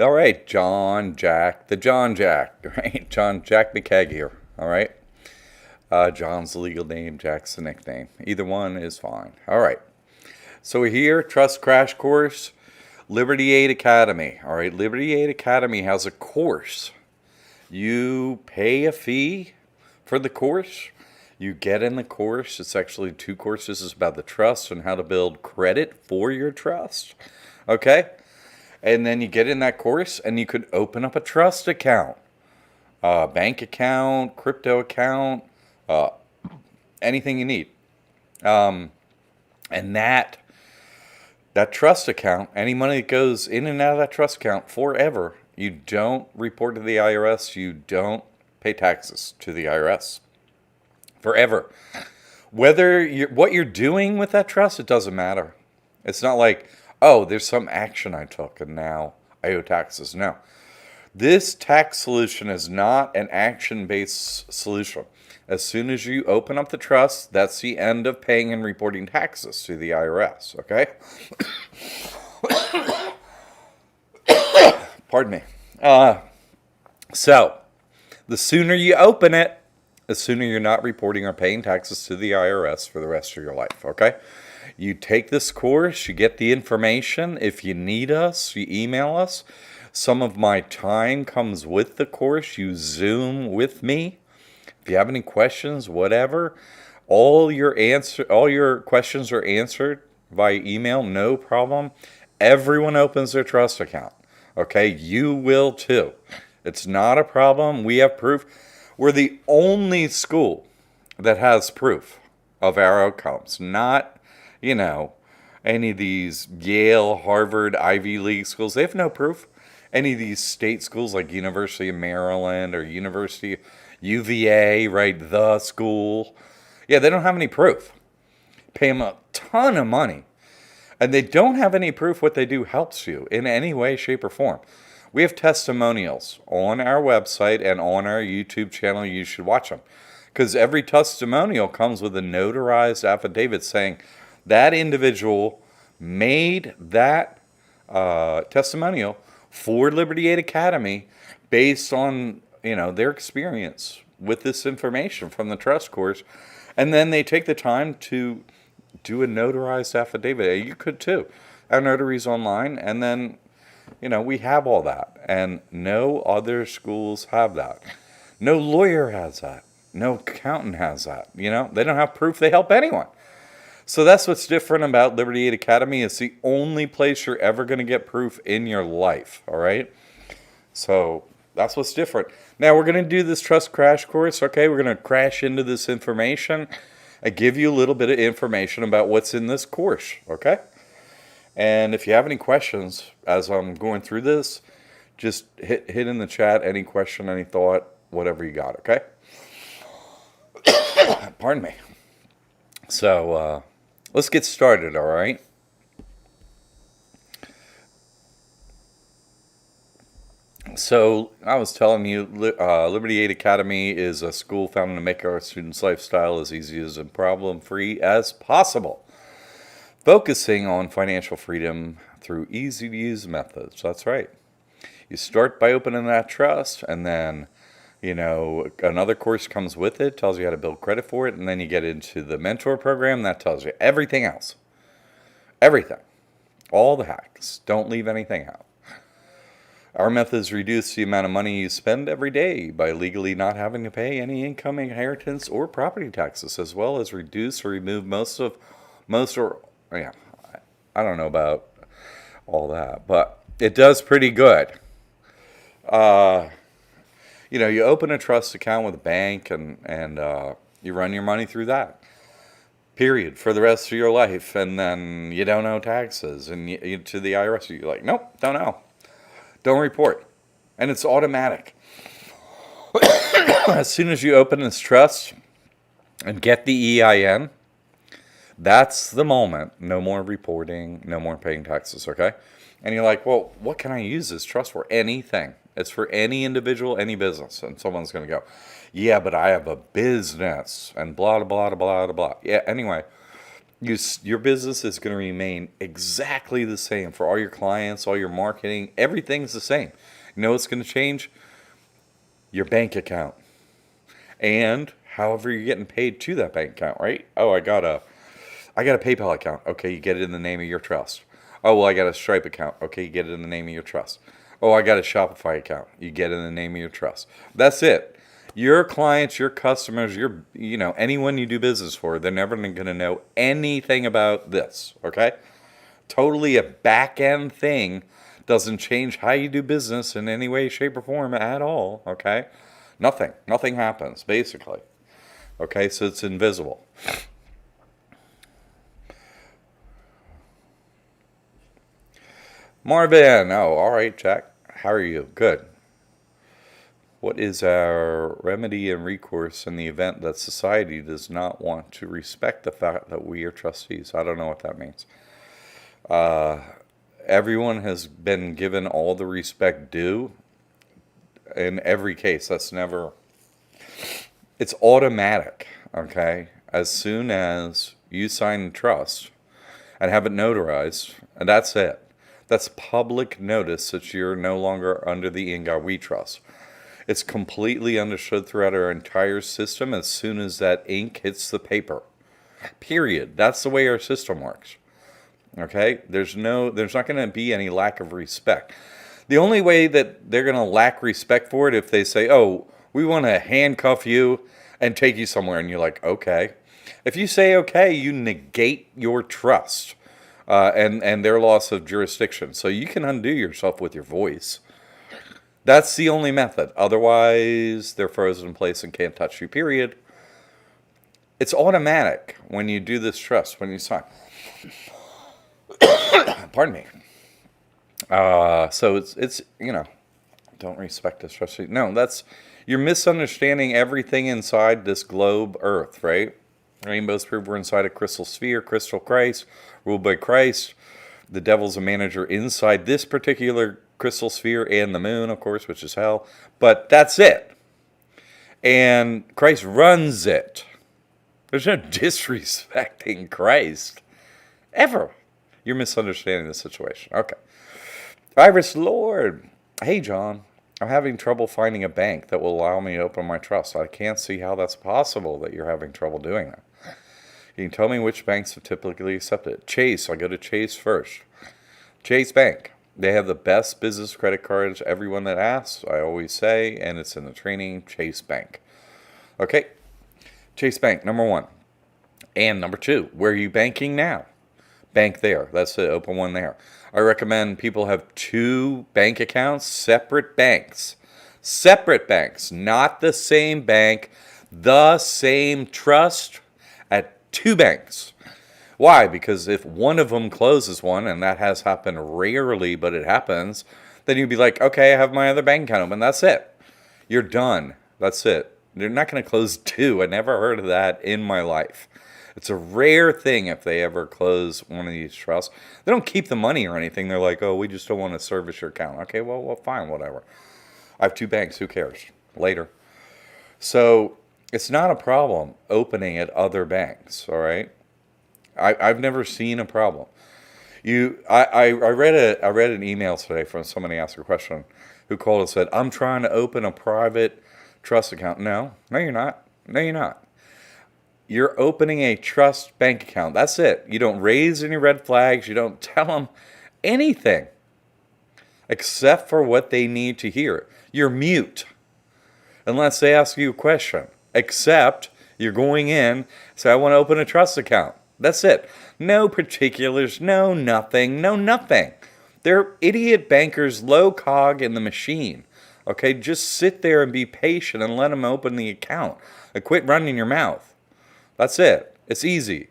All right, John Jack, the John Jack, right? John Jack McKegg here. All right. John's the legal name, Jack's the nickname. Either one is fine. All right. So we're here, Trust Crash Course, Liberty Aid Academy. All right, Liberty Aid Academy has a course. You pay a fee for the course. You get in the course. It's actually 2 courses. It's about the trust and how to build credit for your trust. Okay? And then you get in that course and you could open up a trust account, bank account, crypto account, anything you need. And that trust account, any money that goes in and out of that trust account forever, you don't report to the IRS. You don't pay taxes to the IRS forever. What you're doing with that trust, it doesn't matter. It's not like, oh, there's some action I took and now I owe taxes. No. This tax solution is not an action-based solution. As soon as you open up the trust, that's the end of paying and reporting taxes to the IRS, okay? Pardon me. So, the sooner you open it, the sooner you're not reporting or paying taxes to the IRS for the rest of your life, okay? You take this course, you get the information. If you need us, you email us. Some of my time comes with the course. You Zoom with me. If you have any questions, whatever, all your questions are answered via email, no problem. Everyone opens their trust account. Okay, you will too. It's not a problem. We have proof. We're the only school that has proof of our outcomes, not, any of these Yale, Harvard, Ivy League schools. They have no proof. Any of these state schools like University of Maryland or University UVA, right, the school. Yeah, they don't have any proof. Pay them a ton of money. And they don't have any proof what they do helps you in any way, shape, or form. We have testimonials on our website and on our YouTube channel. You should watch them. Because every testimonial comes with a notarized affidavit saying that individual made that testimonial for Liberty Aid Academy based on, their experience with this information from the trust course. And then they take the time to do a notarized affidavit. You could too. Our notary's online, and then, we have all that. And no other schools have that. No lawyer has that. No accountant has that. They don't have proof they help anyone. So that's what's different about Liberty Aid Academy. It's the only place you're ever going to get proof in your life, all right? So that's what's different. Now we're going to do this trust crash course, okay? We're going to crash into this information. I give you a little bit of information about what's in this course, okay? And if you have any questions as I'm going through this, just hit in the chat any question, any thought, whatever you got, okay? Pardon me. So, let's get started, all right? So, I was telling you, Liberty Aid Academy is a school founded to make our students' lifestyle as easy and problem-free as possible, focusing on financial freedom through easy-to-use methods. That's right. You start by opening that trust, and then, another course comes with it, tells you how to build credit for it, and then you get into the mentor program, that tells you everything else. Everything. All the hacks. Don't leave anything out. Our methods reduce the amount of money you spend every day by legally not having to pay any income, inheritance, or property taxes, as well as reduce or remove I don't know about all that, but it does pretty good. You open a trust account with a bank and you run your money through that, period, for the rest of your life. And then you don't owe taxes. And you to the IRS, you're like, nope, don't owe. Don't report. And it's automatic. As soon as you open this trust and get the EIN, that's the moment. No more reporting, no more paying taxes, okay? And you're like, well, what can I use this trust for? Anything. It's for any individual, any business. And someone's going to go, yeah, but I have a business and blah, blah, blah, blah, blah. Yeah, anyway, Your business is going to remain exactly the same for all your clients, all your marketing. Everything's the same. You know what's going to change? Your bank account. And however you're getting paid to that bank account, right? Oh, I got a PayPal account. Okay, you get it in the name of your trust. Oh, well, I got a Stripe account. Okay, you get it in the name of your trust. Oh, I got a Shopify account. You get it in the name of your trust. That's it. Your clients, your customers, anyone you do business for, they're never going to know anything about this, okay? Totally a back end thing. Doesn't change how you do business in any way, shape, or form at all, okay? Nothing. Nothing happens, basically. Okay, so it's invisible. Marvin, oh, all right, Jack. How are you? Good. What is our remedy and recourse in the event that society does not want to respect the fact that we are trustees? I don't know what that means. Everyone has been given all the respect due in every case. It's automatic, okay? As soon as you sign the trust and have it notarized, and that's it. That's public notice that you're no longer under the In God We Trust. It's completely understood throughout our entire system as soon as that ink hits the paper. Period. That's the way our system works. Okay? There's not going to be any lack of respect. The only way that they're going to lack respect for it if they say, "Oh, we want to handcuff you and take you somewhere," and you're like, "Okay." If you say okay, you negate your trust and their loss of jurisdiction. So you can undo yourself with your voice. That's the only method. Otherwise, they're frozen in place and can't touch you, period. It's automatic when you do this trust, when you sign. Pardon me. So it's don't respect this trustee. No, you're misunderstanding everything inside this globe Earth, right? Rainbows prove we're inside a crystal sphere, crystal Christ, ruled by Christ. The devil's a manager inside this particular crystal sphere and the moon, of course, which is hell. But that's it. And Christ runs it. There's no disrespecting Christ. Ever. You're misunderstanding the situation. Okay. Iris Lord. Hey, John. I'm having trouble finding a bank that will allow me to open my trust. I can't see how that's possible that you're having trouble doing that. You can tell me which banks have typically accepted it. Chase. I'll go to Chase first. Chase Bank. They have the best business credit cards. Everyone that asks, I always say, and it's in the training, Chase Bank. Okay. Chase Bank, number one. And number two, where are you banking now? Bank there. That's it. Open one there. I recommend people have 2 bank accounts, separate banks. Separate banks, not the same bank, the same trust at 2 banks. Why? Because if one of them closes one, and that has happened rarely, but it happens, then you'd be like, okay, I have my other bank account open. That's it. You're done. That's it. They're not going to close 2. I never heard of that in my life. It's a rare thing if they ever close one of these trusts. They don't keep the money or anything. They're like, oh, we just don't want to service your account. Okay, well, fine, whatever. I have 2 banks. Who cares? Later. So it's not a problem opening at other banks, all right? I've never seen a problem. I read an email today from somebody asked a question who called and said, I'm trying to open a private trust account. No, you're not. No, you're not. You're opening a trust bank account. That's it. You don't raise any red flags. You don't tell them anything except for what they need to hear. You're mute unless they ask you a question. Except you're going in, say, I want to open a trust account. That's it. No particulars, no nothing. They're idiot bankers, low cog in the machine. Okay, just sit there and be patient and let them open the account. And quit running your mouth. That's it. It's easy.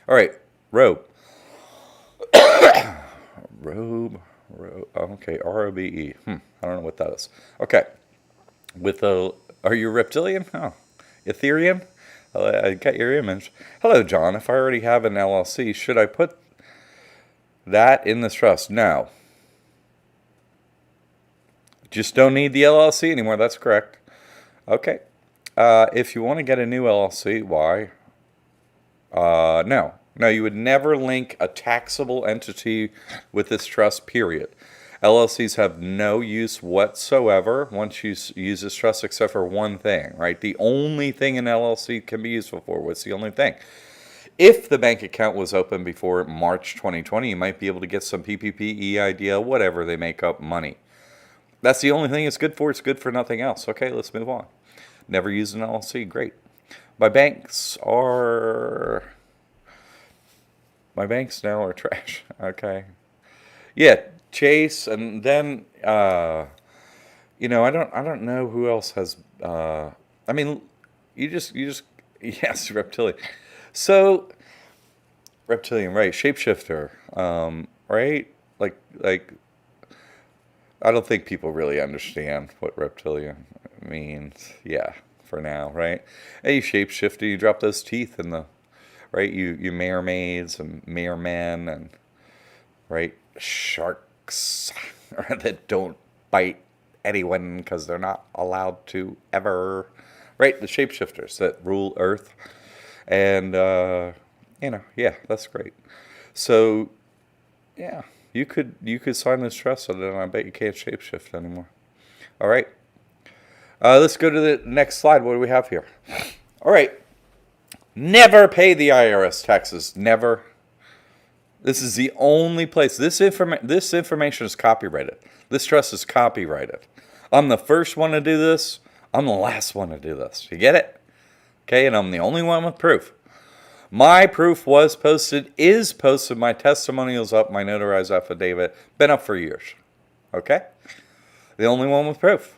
All right, Robe. Robe. Okay, R-O-B-E. I don't know what that is. Okay. Are you reptilian? Oh, Ethereum? I got your image. Hello, John. If I already have an LLC, should I put that in this trust? No. Just don't need the LLC anymore. That's correct. Okay. If you want to get a new LLC, why? No, No, you would never link a taxable entity with this trust, period. LLCs have no use whatsoever once you use this trust except for one thing, right? The only thing an LLC can be useful for, what's the only thing? If the bank account was open before March 2020, you might be able to get some PPP, EIDL, whatever they make up money. That's the only thing it's good for. It's good for nothing else. Okay, let's move on. Never used an LLC. Great. My banks now are trash. Okay. Yeah, Chase, and then I don't know who else has. I mean, you just yes, Reptilian. So Reptilian, right? Shapeshifter, right? Like I don't think people really understand what Reptilian means. Yeah, for now, right? Hey, you shapeshifter, you drop those teeth in the right. You mermaids and mermen and right sharks that don't bite anyone because they're not allowed to ever. Right, the shapeshifters that rule Earth, and yeah, that's great. So, yeah, you could sign this trust, and then I bet you can't shapeshift anymore. All right, let's go to the next slide. What do we have here? All right, never pay the IRS taxes. Never. This is the only place. This information is copyrighted. This trust is copyrighted. I'm the first one to do this. I'm the last one to do this. You get it? Okay, and I'm the only one with proof. My proof was posted, is posted. My testimonial's up, my notarized affidavit. Been up for years. Okay? The only one with proof.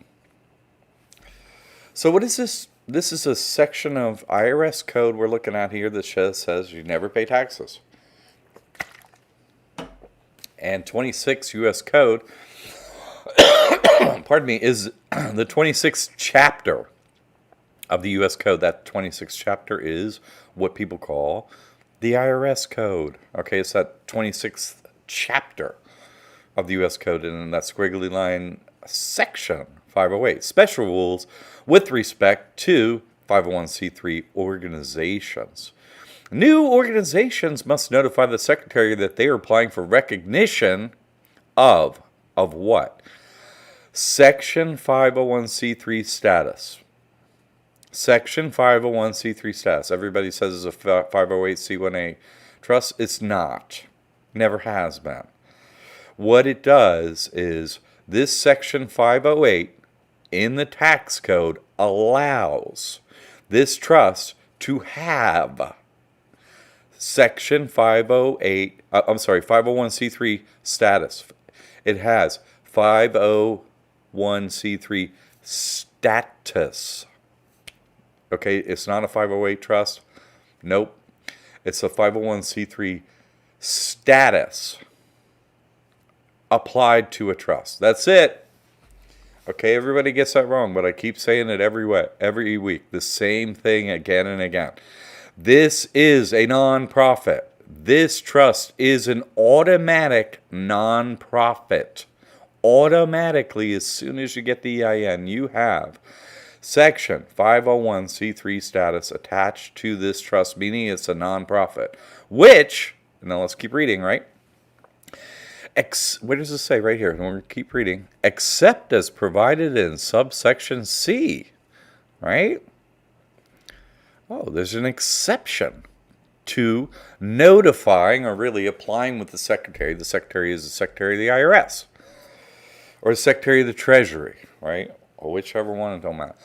So what is this? This is a section of IRS code we're looking at here that says you never pay taxes. And 26 U.S. Code, pardon me, is the 26th chapter of the U.S. Code. That 26th chapter is what people call the IRS Code. Okay, it's that 26th chapter of the U.S. Code, and that squiggly line, section 508, special rules with respect to 501c3 organizations. New organizations must notify the secretary that they are applying for recognition of what? Section 501c3 status. Section 501c3 status. Everybody says it's a 508c1a trust. It's not. Never has been. What it does is this section 508 in the tax code allows this trust to have Section 501c3 status. It has 501c3 status. Okay, it's not a 508 trust. Nope. It's a 501c3 status applied to a trust. That's it. Okay, everybody gets that wrong, but I keep saying it every week. The same thing again and again. This is a nonprofit. This trust is an automatic nonprofit. Automatically, as soon as you get the EIN, you have Section 501c3 status attached to this trust, meaning it's a nonprofit. Which, now let's keep reading, right? What does it say right here? We'll keep reading. Except as provided in subsection C, right? Oh, there's an exception to notifying or really applying with the secretary. The secretary is the secretary of the IRS or the secretary of the Treasury, right? Or whichever one, it don't matter.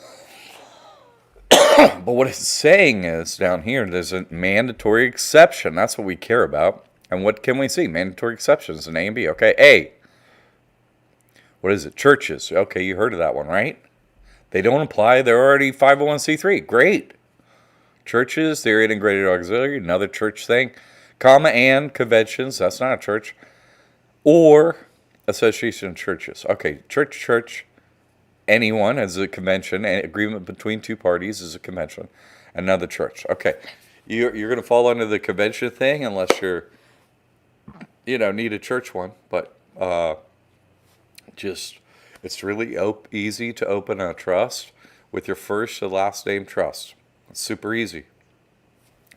But what it's saying is down here, there's a mandatory exception. That's what we care about. And what can we see? Mandatory exceptions in A and B. Okay, A. What is it? Churches. Okay, you heard of that one, right? They don't apply. They're already 501c3. Great. Churches, they're integrated auxiliary, another church thing. Comma and conventions, that's not a church. Or association of churches. Okay, church, anyone is a convention. An agreement between two parties is a convention. Another church. Okay, you're going to fall under the convention thing unless you're, need a church one. But it's really easy to open a trust with your first and last name trust. It's super easy.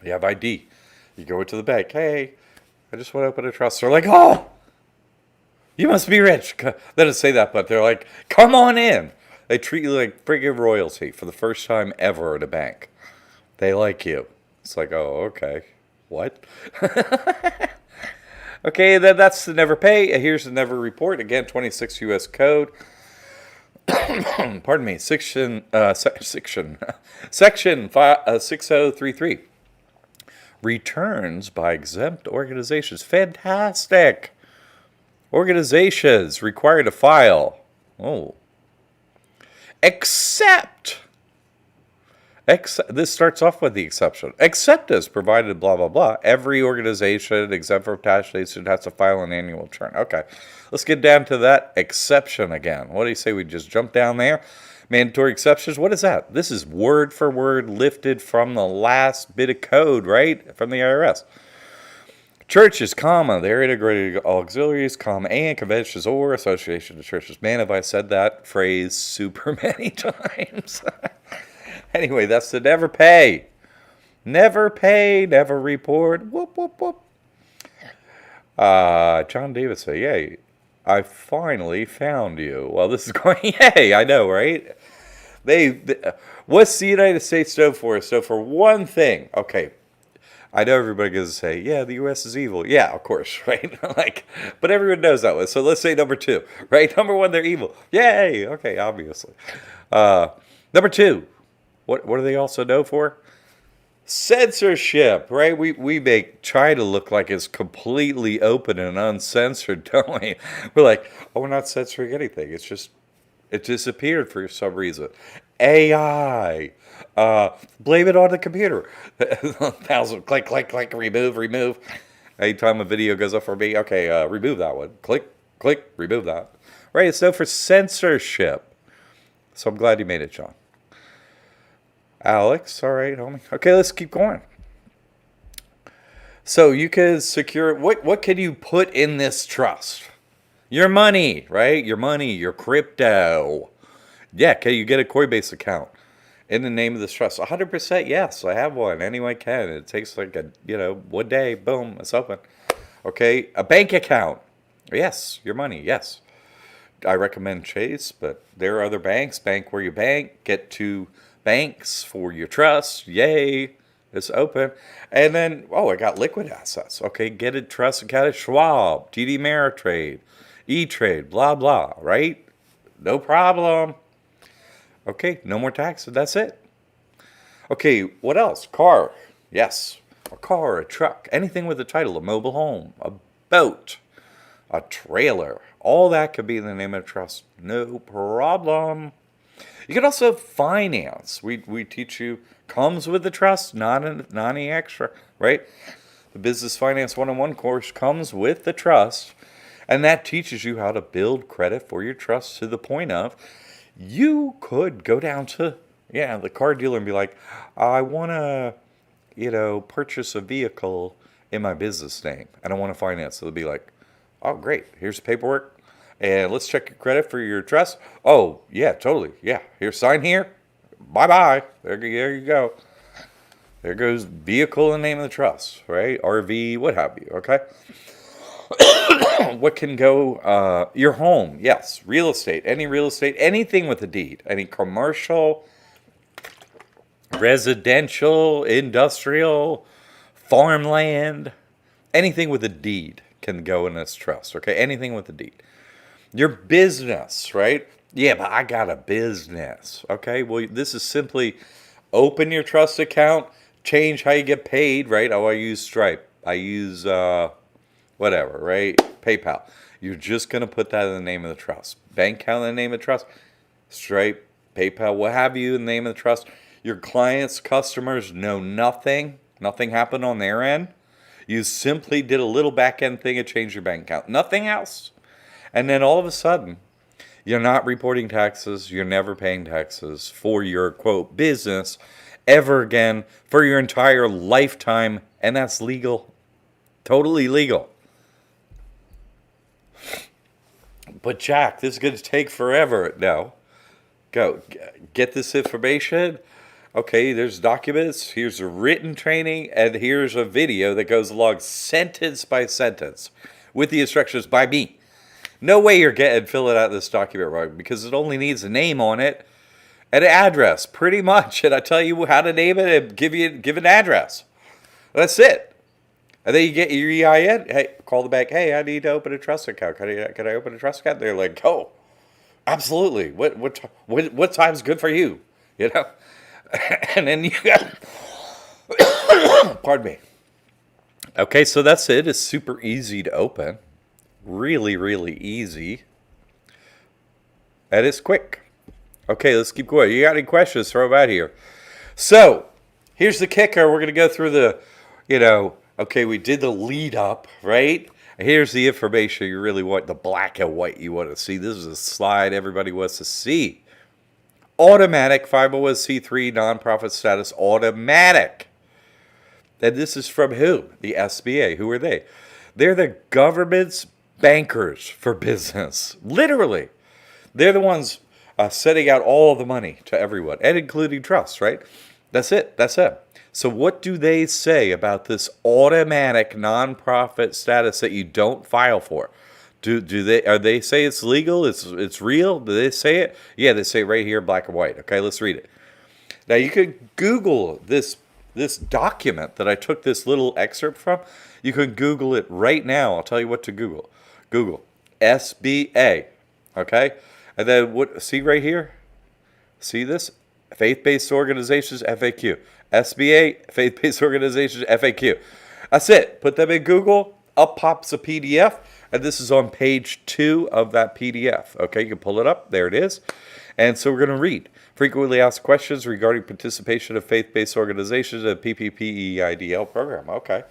You have ID. You go into the bank. Hey, I just want to open a trust. They're like, oh, you must be rich. They don't say that, but they're like, come on in. They treat you like friggin' royalty for the first time ever at a bank. They like you. It's like, oh, okay. What? Okay, then that's the never pay. Here's the never report. Again, 26 U.S. code. Pardon me. Section 6033. Returns by exempt organizations. Fantastic. Organizations required to file. Oh. Except. This starts off with the exception. Except as provided, blah, blah, blah. Every organization, exempt from taxation, has to file an annual return. Okay. Let's get down to that exception again. What do you say we just jump down there? Mandatory exceptions. What is that? This is word for word lifted from the last bit of code, right? From the IRS. Churches, comma, their integrated auxiliaries, comma, and conventions or association of churches. Man, have I said that phrase super many times. Anyway, that's the never pay. Never pay, never report. Whoop, whoop, whoop. John Davis say, yay, I finally found you. Well, this is going, yay, I know, right? What's the United States known for? It's known for one thing. Okay, I know everybody goes to say, yeah, the U.S. is evil. Yeah, of course, right? But everyone knows that one. So let's say number two, right? Number one, they're evil. Yay! Okay, obviously. Number two, what are they also known for? Censorship, right? We try to look like it's completely open and uncensored, don't we? We're like, oh, we're not censoring anything. It's just, it disappeared for some reason. AI. Blame it on the computer. 1,000, click, click, click, remove. Anytime a video goes up for me, okay, remove that one. Click, click, remove that. Right, it's known for censorship. So I'm glad you made it, John. Alex, all right, homie. Okay, let's keep going. So you can secure, what can you put in this trust? Your money, right? Your money, your crypto. Yeah, can you get a Coinbase account in the name of this trust? 100% yes, I have one. Anyone can. It takes like one day, boom, it's open. Okay, a bank account. Yes, your money, yes. I recommend Chase, but there are other banks. Bank where you bank. Get to banks for your trust. Yay, it's open. And then, I got liquid assets. Okay, get a trust account at Schwab, TD Ameritrade, E-Trade, blah, blah, right? No problem. Okay, no more taxes. That's it. Okay, what else? Car. Yes, a car, a truck, anything with a title, a mobile home, a boat, a trailer. All that could be in the name of trust. No problem. You can also finance. We teach you, comes with the trust, not any extra, right? The Business Finance 101 course comes with the trust, and that teaches you how to build credit for your trust to the point of you could go down to the car dealer and be like, I want to purchase a vehicle in my business name and I want to finance. So they'll be like, oh, great, here's the paperwork. And let's check your credit for your trust. Oh, yeah, totally. Yeah, here, sign here. Bye-bye. There you go. There goes vehicle in the name of the trust, right? RV, what have you, okay? What can go? Your home, yes. Real estate, anything with a deed. Any commercial, residential, industrial, farmland, anything with a deed can go in this trust, okay? Anything with a deed. Your business, right? Yeah, but I got a business. Okay, well, this is simply open your trust account, change how you get paid, right? Oh, I use Stripe. I use whatever, right? PayPal. You're just going to put that in the name of the trust. Bank account in the name of the trust. Stripe, PayPal, what have you in the name of the trust. Your clients, customers know nothing. Nothing happened on their end. You simply did a little back end thing and changed your bank account. Nothing else. And then all of a sudden, you're not reporting taxes, you're never paying taxes for your, quote, business ever again for your entire lifetime, and that's legal. Totally legal. But Jack, this is going to take forever. No. Go. Get this information. Okay, there's documents, here's a written training, and here's a video that goes along sentence by sentence with the instructions by me. No way you're getting filling out this document wrong because it only needs a name on it and an address, pretty much. And I tell you how to name it and give an address. That's it. And then you get your EIN. Hey, call the bank. Hey, I need to open a trust account. Can I open a trust account? They're like, go. Absolutely. What time's good for you? You know. And then you got. Pardon me. Okay, so that's it. It's super easy to open. Really, really easy. And it's quick. Okay, let's keep going. You got any questions? Throw them out here. So, here's the kicker. We're going to go through the, okay, we did the lead up, right? Here's the information you really want, the black and white you want to see. This is a slide everybody wants to see. Automatic 501c3 nonprofit status, automatic. And this is from whom? The SBA. Who are they? They're the government's bankers for business. Literally. They're the ones setting out all the money to everyone, and including trusts, right? That's it. That's it. So what do they say about this automatic nonprofit status that you don't file for? Do they say it's legal? It's real? Do they say it? Yeah, they say it right here, black and white. Okay, let's read it. Now you could Google this document that I took this little excerpt from. You can Google it right now. I'll tell you what to Google. Google SBA. Okay? And then what? See right here? See this? Faith-based organizations FAQ. SBA, faith-based organizations FAQ. That's it. Put them in Google. Up pops a PDF. And this is on page 2 of that PDF. Okay, you can pull it up. There it is. And so we're going to read. Frequently asked questions regarding participation of faith-based organizations in the PPP-EIDL program. Okay.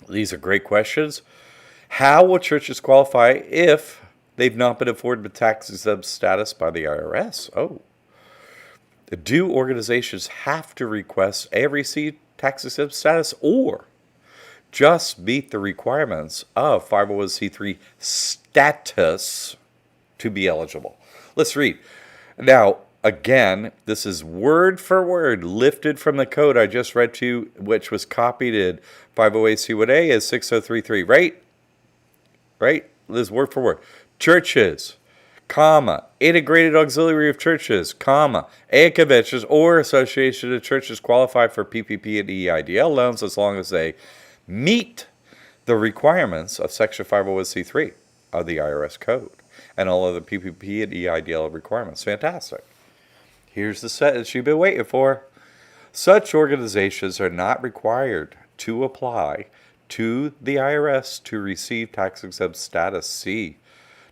These are great questions. How will churches qualify if they've not been afforded tax-exempt status by the IRS? Oh. Do organizations have to request ARC tax-exempt status or just meet the requirements of 501c3 status to be eligible? Let's read. Now, again, this is word for word lifted from the code I just read to you, which was copied in 508c1a as 6033, right? Right? This is word for word. Churches, comma, integrated auxiliary of churches, comma, and conventions or association of churches qualify for PPP and EIDL loans as long as they meet the requirements of Section 501c3 of the IRS code and all other PPP and EIDL requirements. Fantastic. Here's the sentence you've been waiting for. Such organizations are not required to apply to the IRS to receive tax-exempt status. See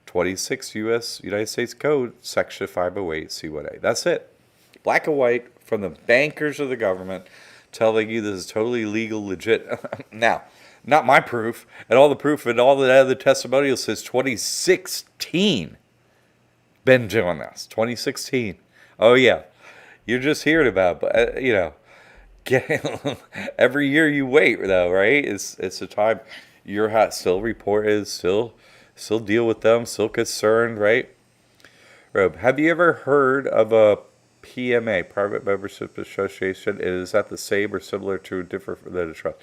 26 United States Code, Section 508C1A. That's it. Black and white from the bankers of the government telling you this is totally legal, legit. Now, not my proof, and all the proof and all the other testimonials says 2016. Been doing this. 2016. Oh, yeah. You're just hearing about it, but, every year you wait, though, right? It's a time you're still reported, still deal with them, still concerned, right? Rob, have you ever heard of a PMA, Private Membership Association? Is that the same or similar to different than a trust?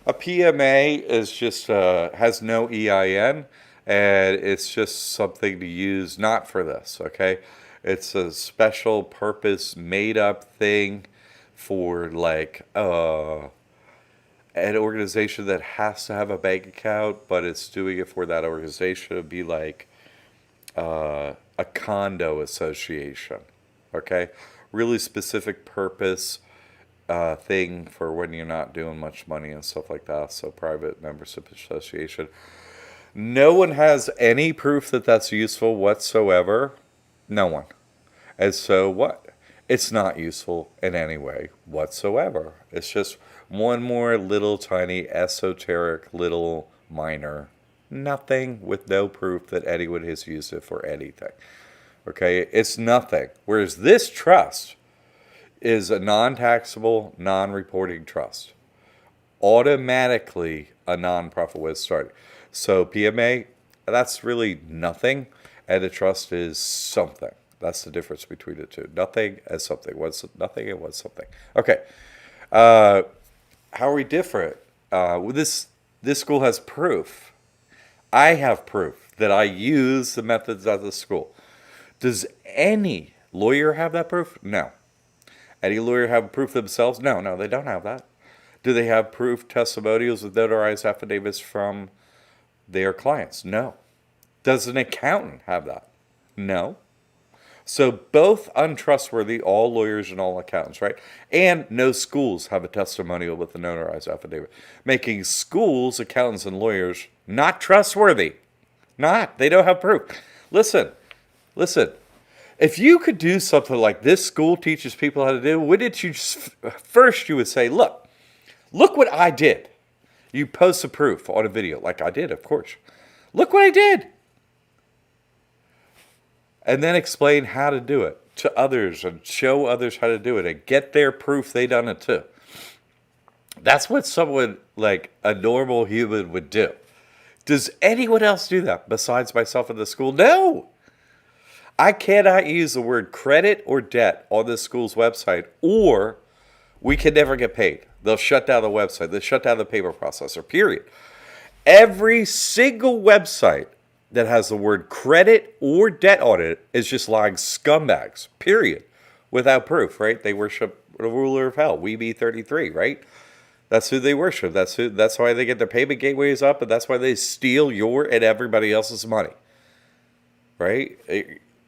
A PMA is just has no EIN, and it's just something to use not for this, okay? It's a special purpose made up thing for like an organization that has to have a bank account, but it's doing it for that organization. It'd be like a condo association, okay? Really specific purpose thing for when you're not doing much money and stuff like that. So private membership association. No one has any proof that that's useful whatsoever. No one. And so what? It's not useful in any way whatsoever. It's just one more little tiny esoteric little minor nothing with no proof that anyone has used it for anything. Okay, it's nothing. Whereas this trust is a non-taxable, non-reporting trust. Automatically a non-profit was started. So PMA, that's really nothing, and a trust is something. That's the difference between the two. Nothing and something. One's nothing and one's something. Okay. Uh, how are we different? This school has proof. I have proof that I use the methods at the school. Does any lawyer have that proof? No. Any lawyer have proof themselves? No, no, they don't have that. Do they have proof testimonials with notarized affidavits from their clients? No. Does an accountant have that? No. So both untrustworthy, all lawyers and all accountants, right? And no schools have a testimonial with a notarized affidavit, making schools, accountants, and lawyers not trustworthy. Not. They don't have proof. Listen, listen. If you could do something like this school teaches people how to do, wouldn't you first you would say, look what I did. You post the proof on a video, like I did, of course. Look what I did. And then explain how to do it to others and show others how to do it and get their proof they done it too. That's what someone like a normal human would do. Does anyone else do that besides myself in the school? No. I cannot use the word credit or debt on this school's website, or we can never get paid. They'll shut down the website. They'll shut down the payment processor, period. Every single website that has the word credit or debt on it is just lying scumbags, period, without proof, right? They worship the ruler of hell, WeBe33, right? That's who they worship. That's why they get their payment gateways up, and that's why they steal your and everybody else's money, right?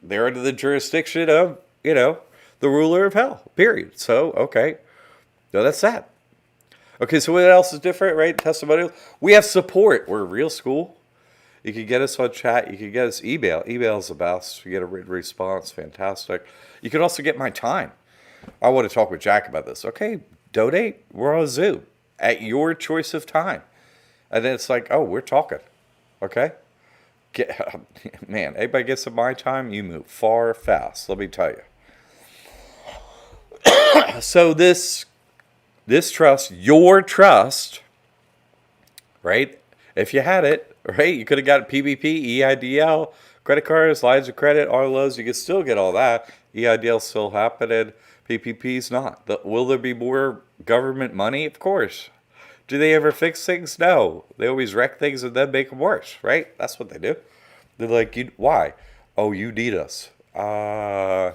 They're under the jurisdiction of, the ruler of hell, period. So, okay. No, that's that. Okay, so what else is different, right? Testimonials. We have support. We're a real school. You can get us on chat. You can get us email. Email is the best. You get a written response. Fantastic. You can also get my time. I want to talk with Jack about this. Okay, donate. We're on Zoom at your choice of time. And then it's like, oh, we're talking. Okay? Man, everybody gets to my time, you move far fast. Let me tell you. So this trust, your trust, right? If you had it, right, you could have got PPP, EIDL, credit cards, lines of credit, RLOs. You could still get all that. EIDL still happening. PPP's not. Will there be more government money? Of course. Do they ever fix things? No. They always wreck things and then make them worse, right? That's what they do. They're like, why? Oh, you need us. No,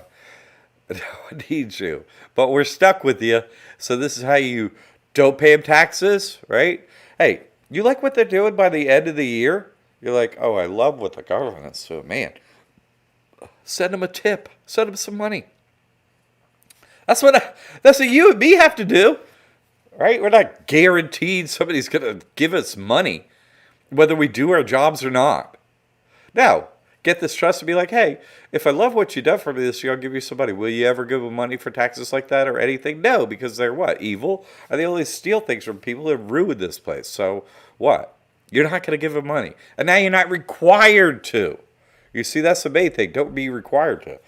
I need you. But we're stuck with you. So this is how you don't pay them taxes, right? Hey, you like what they're doing by the end of the year? You're like, oh, I love what the government's doing. Man, send them a tip. Send them some money. That's what you and me have to do. Right? We're not guaranteed somebody's going to give us money, whether we do our jobs or not. Now, get this trust and be like, hey, if I love what you done for me this year, I'll give you some money. Will you ever give them money for taxes like that or anything? No, because they're what? Evil? And they only steal things from people and ruin this place. So what? You're not going to give them money. And now you're not required to. You see, that's the main thing. Don't be required to.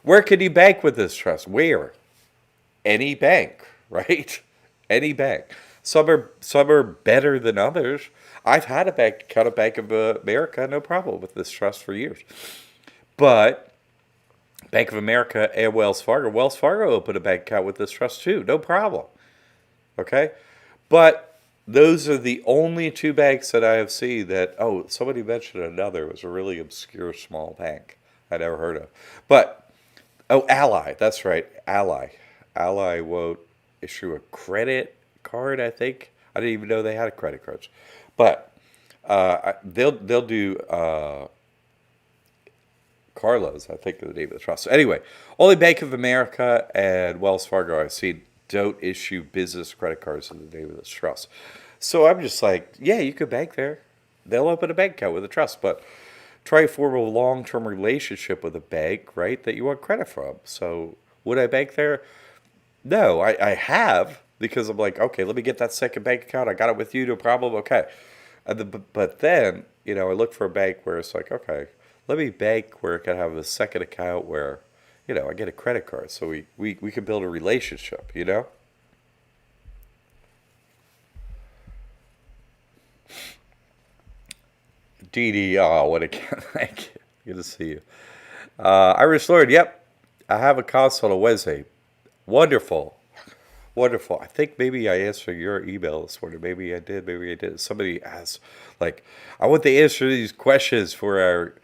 Where can you bank with this trust? Where? Any bank, right? Any bank. Some are better than others. I've had a bank account at Bank of America, no problem with this trust for years. But Bank of America and Wells Fargo opened a bank account with this trust too, no problem. Okay? But those are the only two banks that I have seen that, somebody mentioned another. It was a really obscure small bank I never heard of. But, Ally, that's right, Ally. Ally won't issue a credit card, I think. I didn't even know they had credit cards. But they'll do Carlos, I think is the name of the trust. So anyway, only Bank of America and Wells Fargo I've seen don't issue business credit cards in the name of this trust. So I'm just like, yeah, you could bank there. They'll open a bank account with a trust, but try to form a long-term relationship with a bank, right, that you want credit from. So would I bank there? No, I have, because I'm like, okay, let me get that second bank account. I got it with you, no problem. Okay. But then, I look for a bank where it's like, okay, let me bank where I can have a second account where, I get a credit card. So we can build a relationship, Dee Dee, what a thank you. Good to see you. Irish Lord, yep. I have a consult on Wednesday. Wonderful. Wonderful. I think maybe I answered your email this morning. Maybe I did. Maybe I did. Somebody asked, like, I want the answer to these questions for our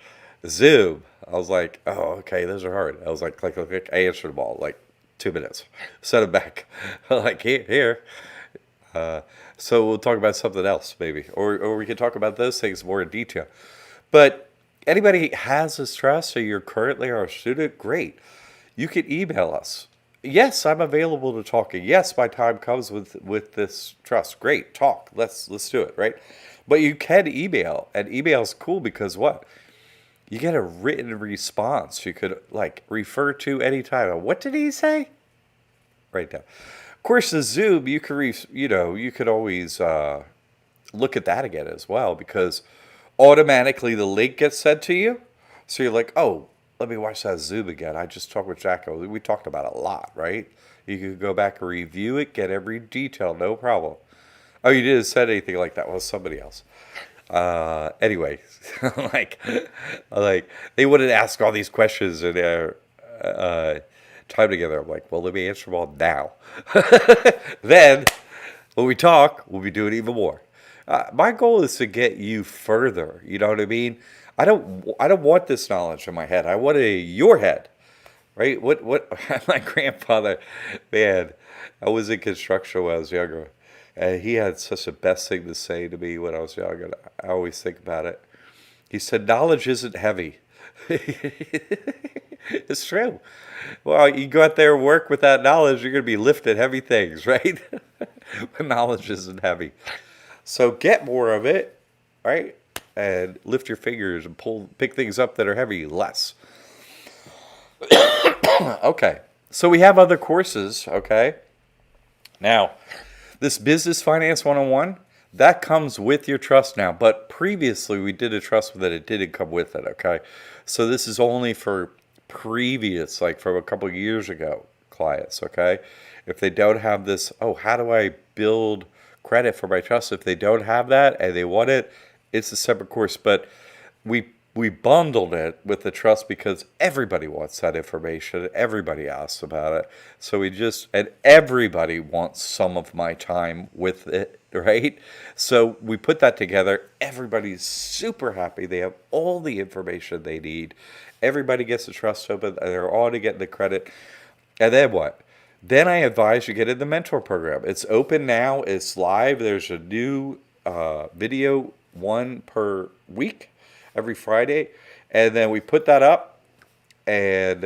Zoom. I was like, oh, okay, those are hard. I was like, click. I answered them all, like 2 minutes. Sent them back. Like, here. Uh, so we'll talk about something else, maybe. Or we can talk about those things more in detail. But anybody has this trust, or you're currently our student, great. You can email us. Yes, I'm available to talking. Yes, my time comes with this trust. Great, talk. Let's do it, right? But you can email, and email's cool because what? You get a written response. You could like refer to anytime. What did he say? Right now. Of course, the Zoom you could you could always look at that again as well because automatically the link gets sent to you. So you're like, oh, let me watch that Zoom again. I just talked with Jacko. We talked about it a lot, right? You could go back and review it, get every detail, no problem. Oh, you didn't say anything like that. Well, somebody else. Anyway, like, like they wouldn't ask all these questions in their time together. I'm like, well, let me answer them all now. Then, when we talk, we'll be doing even more. My goal is to get you further. You know what I mean? I don't want this knowledge in my head. I want it in your head, right? What? My grandfather, man, I was in construction when I was younger, and he had such the best thing to say to me when I was young, and I always think about it. He said, "Knowledge isn't heavy." It's true. Well, you go out there and work with that knowledge, you're going to be lifting heavy things, right? But knowledge isn't heavy. So get more of it, right? And lift your fingers and pick things up that are heavy less. Okay. So we have other courses, okay? Now, this Business Finance 101, that comes with your trust now. But previously we did a trust that it didn't come with it, okay? So this is only for previous, like from a couple years ago, clients, okay? If they don't have this, oh, how do I build credit for my trust? If they don't have that and they want it, it's a separate course. But we bundled it with the trust because everybody wants that information. Everybody asks about it. So and everybody wants some of my time with it, right? So we put that together. Everybody's super happy. They have all the information they need. Everybody gets the trust open. They're all to get the credit. And then what? Then I advise you get in the mentor program. It's open now. It's live. There's a new video, one per week, every Friday. And then we put that up. And,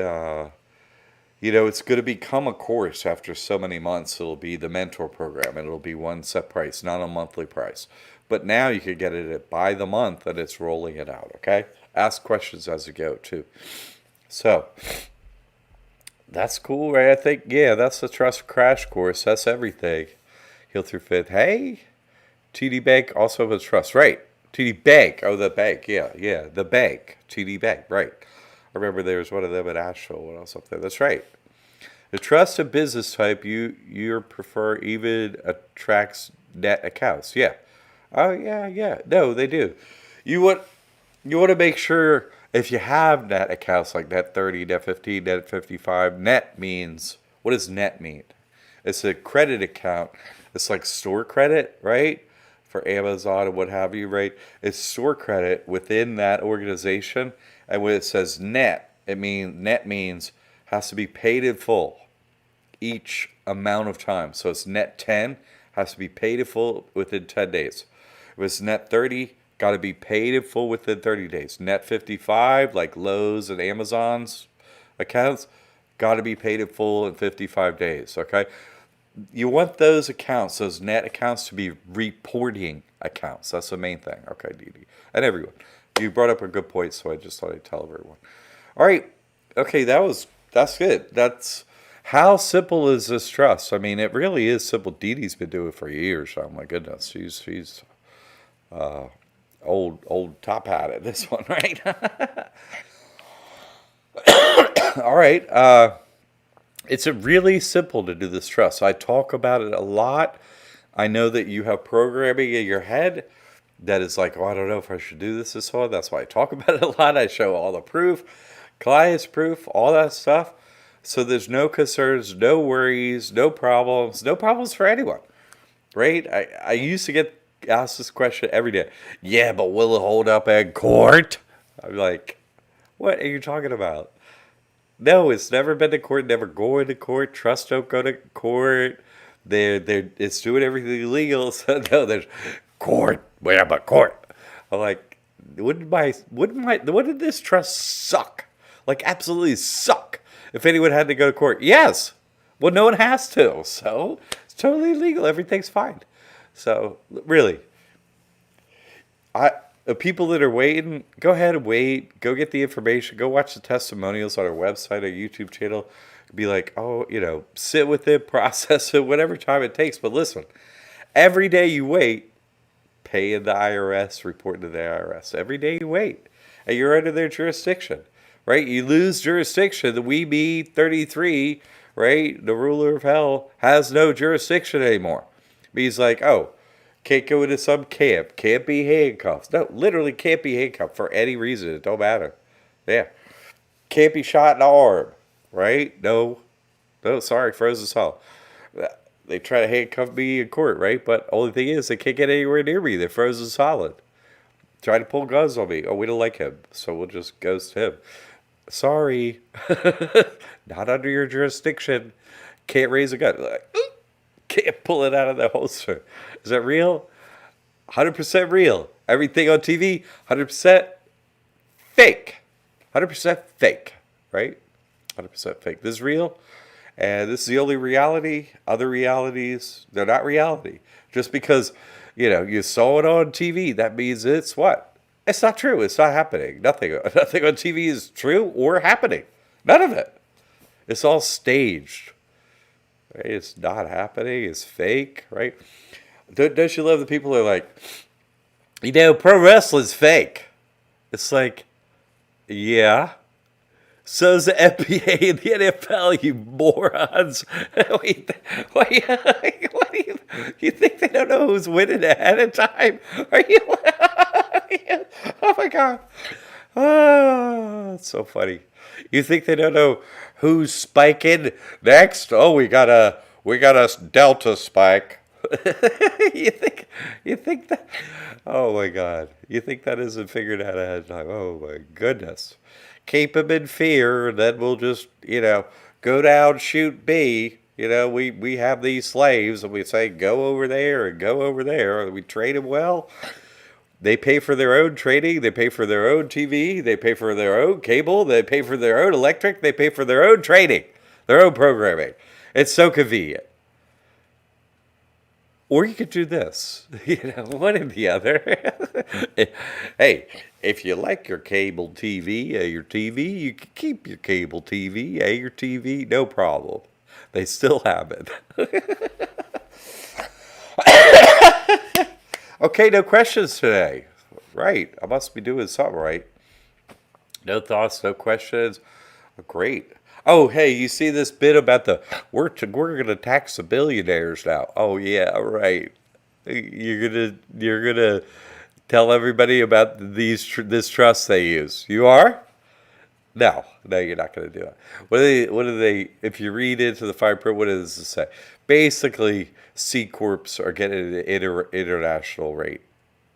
it's going to become a course after so many months. It'll be the mentor program. And it'll be one set price, not a monthly price. But now you can get it by the month and it's rolling it out, okay? Ask questions as you go, too. So that's cool, right? I think, yeah, that's the Trust Crash Course. That's everything. Heal Through Faith. Hey, TD Bank also has trust, right? TD Bank. Oh, the bank. Yeah, the bank. TD Bank, right. I remember there was one of them at Asheville when I was up there. That's right. The trust and business type, you prefer even attracts net accounts. Yeah. Oh, yeah. No, they do. You want to make sure if you have net accounts like net 30, net 15, net 55, net means, what does net mean? It's a credit account. It's like store credit, right? For Amazon and what have you, right? It's store credit within that organization. And when it says net, net means has to be paid in full each amount of time. So it's net 10, has to be paid in full within 10 days. If it's net 30, got to be paid in full within 30 days. Net 55, like Lowe's and Amazon's accounts, got to be paid in full in 55 days, okay? You want those accounts, those net accounts, to be reporting accounts. That's the main thing, okay, Dee Dee? And everyone. You brought up a good point, so I just thought I'd tell everyone. All right, okay, that's good. That's how simple is this trust? I mean, it really is simple. Dee Dee's been doing it for years. Oh my goodness, she's old top hat at this one, right? All right. It's really simple to do this trust. I talk about it a lot. I know that you have programming in your head that is like, oh, I don't know if I should do this one. That's why I talk about it a lot. I show all the proof. Compliance proof, all that stuff. So there's no concerns, no worries, no problems for anyone, right? I used to get asked this question every day. Yeah, but will it hold up in court? I'm like, what are you talking about? No, it's never been to court, never going to court. Trusts don't go to court. It's doing everything legal. So no, there's court. Where but court? I'm like, wouldn't this trust suck? Like absolutely suck if anyone had to go to court. Yes. Well, no one has to. So it's totally legal. Everything's fine. So really, the people that are waiting, go ahead and wait. Go get the information. Go watch the testimonials on our website, our YouTube channel. Be like, oh, sit with it, process it, whatever time it takes. But listen, every day you wait, pay in the IRS, report to the IRS. Every day you wait, and you're under their jurisdiction, right? You lose jurisdiction. The We Be 33, right? The ruler of hell has no jurisdiction anymore. He's like, oh, can't go into some camp, can't be handcuffed. No, literally can't be handcuffed for any reason. It don't matter. Yeah. Can't be shot in the arm, right? No, sorry, frozen solid. They try to handcuff me in court, right? But only thing is, they can't get anywhere near me. They're frozen solid. Try to pull guns on me. Oh, we don't like him, so we'll just ghost him. Sorry. Not under your jurisdiction. Can't raise a gun. Like, can't pull it out of the holster. Is that real? 100% real. Everything on TV, 100% fake. 100% fake, right? 100% fake. This is real, and this is the only reality. Other realities, they're not reality. Just because, you saw it on TV, that means it's what? It's not true. It's not happening. Nothing on TV is true or happening. None of it. It's all staged. Right? It's not happening. It's fake, right? Don't you love the people who are like, pro wrestling's fake? It's like, yeah. So's the NBA and the NFL, you morons. What do you think they don't know who's winning ahead of time? Are you? Oh my God. Oh, it's so funny. You think they don't know who's spiking next? Oh, we got a Delta spike. You think that? Oh my God! You think that isn't figured out ahead of time? Oh my goodness! Keep them in fear, and then we'll just go down, shoot B. We have these slaves, and we say go over there and go over there. We train them well. They pay for their own training. They pay for their own TV. They pay for their own cable. They pay for their own electric. They pay for their own training, their own programming. It's so convenient. Or you could do this, one or the other. Hey, if you like your cable TV, you can keep your cable TV, your TV, no problem. They still have it. Okay, no questions today. Right, I must be doing something right. No thoughts, no questions. Great. Oh, hey, you see this bit about we're going to tax the billionaires now. Oh yeah, right. You're gonna tell everybody about this trust they use. You are? No, you're not going to do that. What do they? If you read into the fine print, what does it say? Basically, C corps are getting an international rate,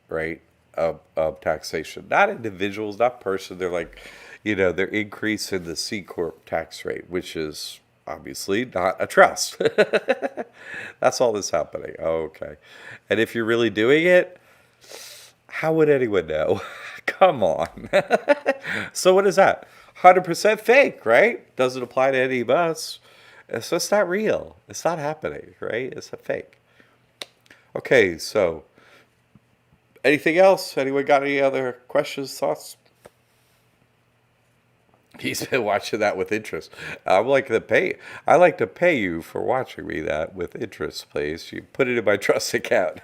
right, of taxation. Not individuals, not person. They're like, they're increasing the C corp tax rate, which is obviously not a trust. That's all that's happening. Okay, and if you're really doing it, how would anyone know? Come on. So what is that? 100% fake, right? Doesn't apply to any of us. It's just not real. It's not happening, right? It's a fake. Okay, so anything else? Anyone got any other questions, thoughts? He's been watching that with interest. I like to pay you for watching me that with interest, please. You put it in my trust account.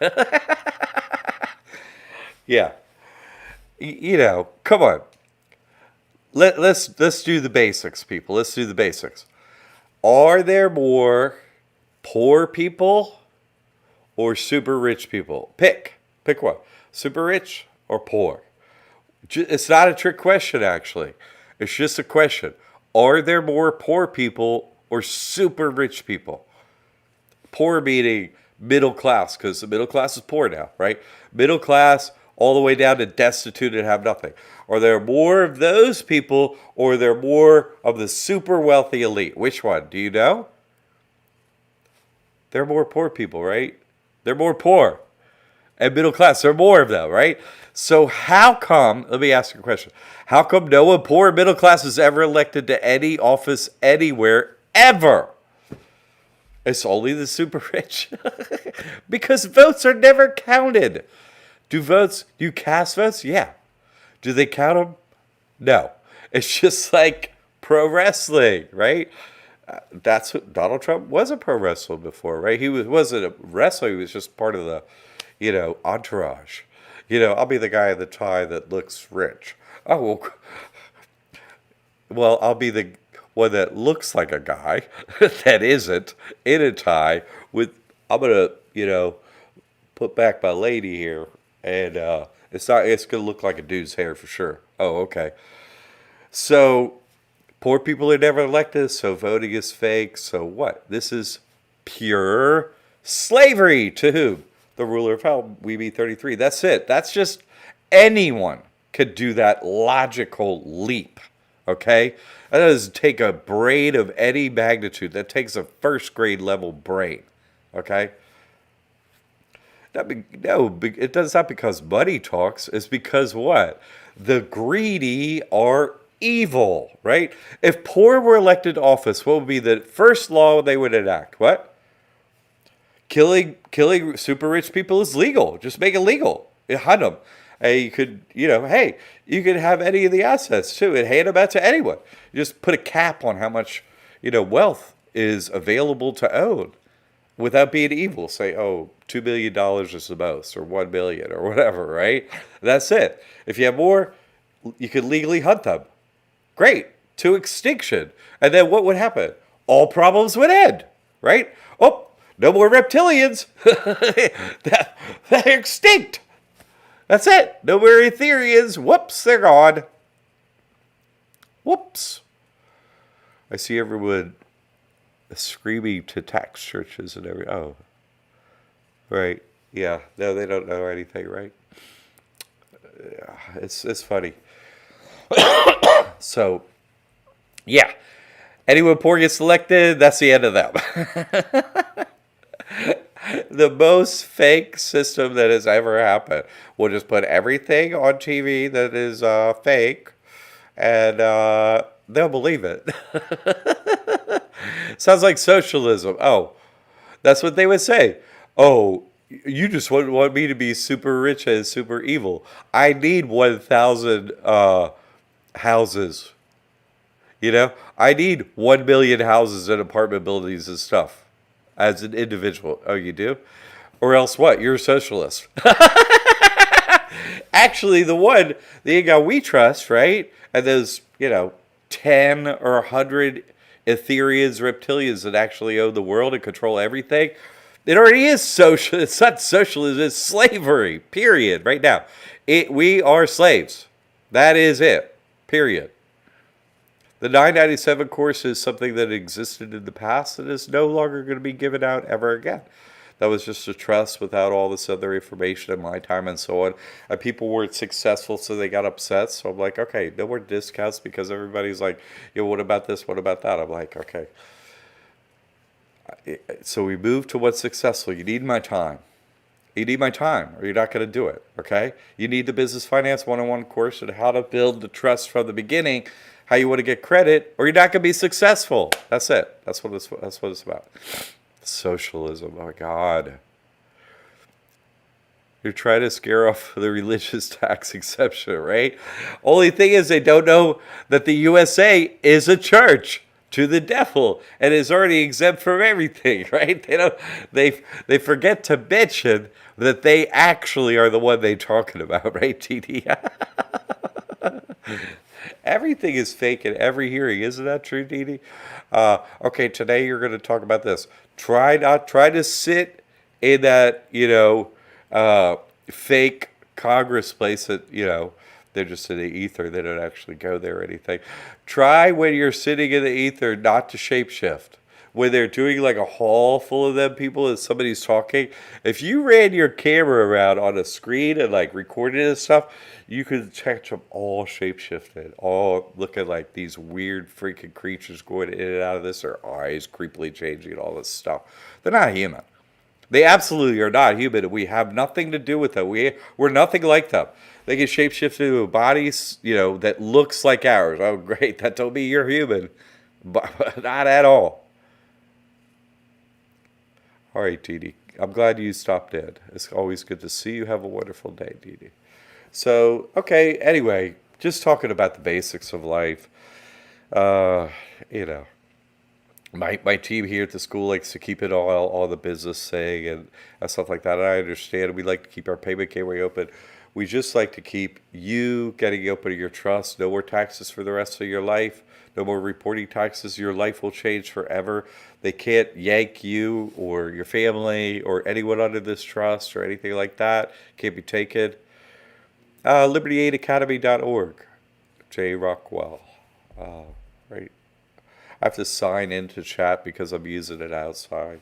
Yeah. Come on. Let's do the basics, people. Let's do the basics. Are there more poor people or super rich people? Pick one. Super rich or poor? It's not a trick question, actually. It's just a question. Are there more poor people or super rich people? Poor meaning middle class, because the middle class is poor now, right? Middle class all the way down to destitute and have nothing. Are there more of those people, or are there more of the super wealthy elite? Which one? Do you know? They're more poor people, right? They're more poor. And middle class, there are more of them, right? So how come, let me ask you a question. How come no one poor or middle class is ever elected to any office anywhere, ever? It's only the super rich. Because votes are never counted. Do you cast votes? Yeah. Do they count them? No. It's just like pro wrestling, right? That's what Donald Trump was, a pro wrestler before, right? He wasn't a wrestler. He was just part of the, entourage. I'll be the guy in the tie that looks rich. Oh, well, I'll be the one that looks like a guy that isn't in a tie with, I'm going to, put back my lady here. And it's going to look like a dude's hair for sure. Oh, okay. So poor people are never elected, so voting is fake. So what? This is pure slavery to whom? The ruler of hell, we be 33. That's it. That's just anyone could do that logical leap. Okay? That doesn't take a brain of any magnitude. That takes a first grade level brain. Okay? No, it does not because money talks. It's because what? The greedy are evil, right? If poor were elected to office, what would be the first law they would enact? What? Killing super rich people is legal. Just make it legal. Hunt them. You could, hey, you could have any of the assets too and hand them out to anyone. You just put a cap on how much, wealth is available to own without being evil. Say, oh, $2 billion is the most, or $1 billion, or whatever, right? That's it. If you have more, you could legally hunt them. Great. To extinction. And then what would happen? All problems would end, right? Oh, no more reptilians. They're extinct. That's it. No more Etherians. Whoops, they're gone. Whoops. I see everyone screaming to tax churches and everything. Oh, right. Yeah. No, they don't know anything, right? Yeah, it's funny. So, yeah. Anyone poor gets elected, that's the end of them. The most fake system that has ever happened. We'll just put everything on TV that is fake, and they'll believe it. Sounds like socialism. Oh, that's what they would say. Oh, you just want me to be super rich and super evil. I need 1,000 houses. I need 1 million houses and apartment buildings and stuff as an individual. Oh, you do? Or else what? You're a socialist. Actually, the guy we trust, right? And those, 10 or 100 Etherians, reptilians that actually own the world and control everything. It already is social. It's not socialism. It's slavery. Period. Right now, we are slaves. That is it. Period. The 997 course is something that existed in the past and is no longer going to be given out ever again. That was just a trust without all this other information in my time and so on. And people weren't successful, so they got upset. So I'm like, okay, no more discounts because everybody's like, what about this? What about that? I'm like, okay. So we moved to what's successful. You need my time. You need my time or you're not going to do it, okay? You need the Business Finance 101 course on how to build the trust from the beginning, how you want to get credit, or you're not going to be successful. That's it. That's what it's about. Socialism, oh my God. You're trying to scare off the religious tax exception, right? Only thing is they don't know that the USA is a church to the devil and is already exempt from everything, right? They forget to mention that they actually are the one they're talking about, right, TD? Everything is fake in every hearing. Isn't that true, Dee? Okay, today you're going to talk about this. Try to sit in that, fake Congress place that, They're just in the ether. They don't actually go there or anything. Try when you're sitting in the ether not to shapeshift. When they're doing like a hall full of them people and somebody's talking, if you ran your camera around on a screen and like recorded and stuff, you could catch them all shapeshifted, all looking like these weird freaking creatures going in and out of this, their eyes creepily changing and all this stuff. They're not human. They absolutely are not human. We have nothing to do with them. We're nothing like them. They can shapeshift into bodies, that looks like ours. Oh, great. That don't mean you're human. But not at all. All right, Dee Dee. I'm glad you stopped in. It's always good to see you. Have a wonderful day, Dee Dee. So, okay, anyway, just talking about the basics of life. You know, my team here at the school likes to keep it all the business thing and stuff like that. And I understand. We like to keep our payment gateway open. We just like to keep you getting open to your trust. No more taxes for the rest of your life. No more reporting taxes. Your life will change forever. They can't yank you or your family or anyone under this trust or anything like that. Can't be taken. LibertyAidAcademy.org. Jay Rockwell. Right. I have to sign into chat because I'm using it outside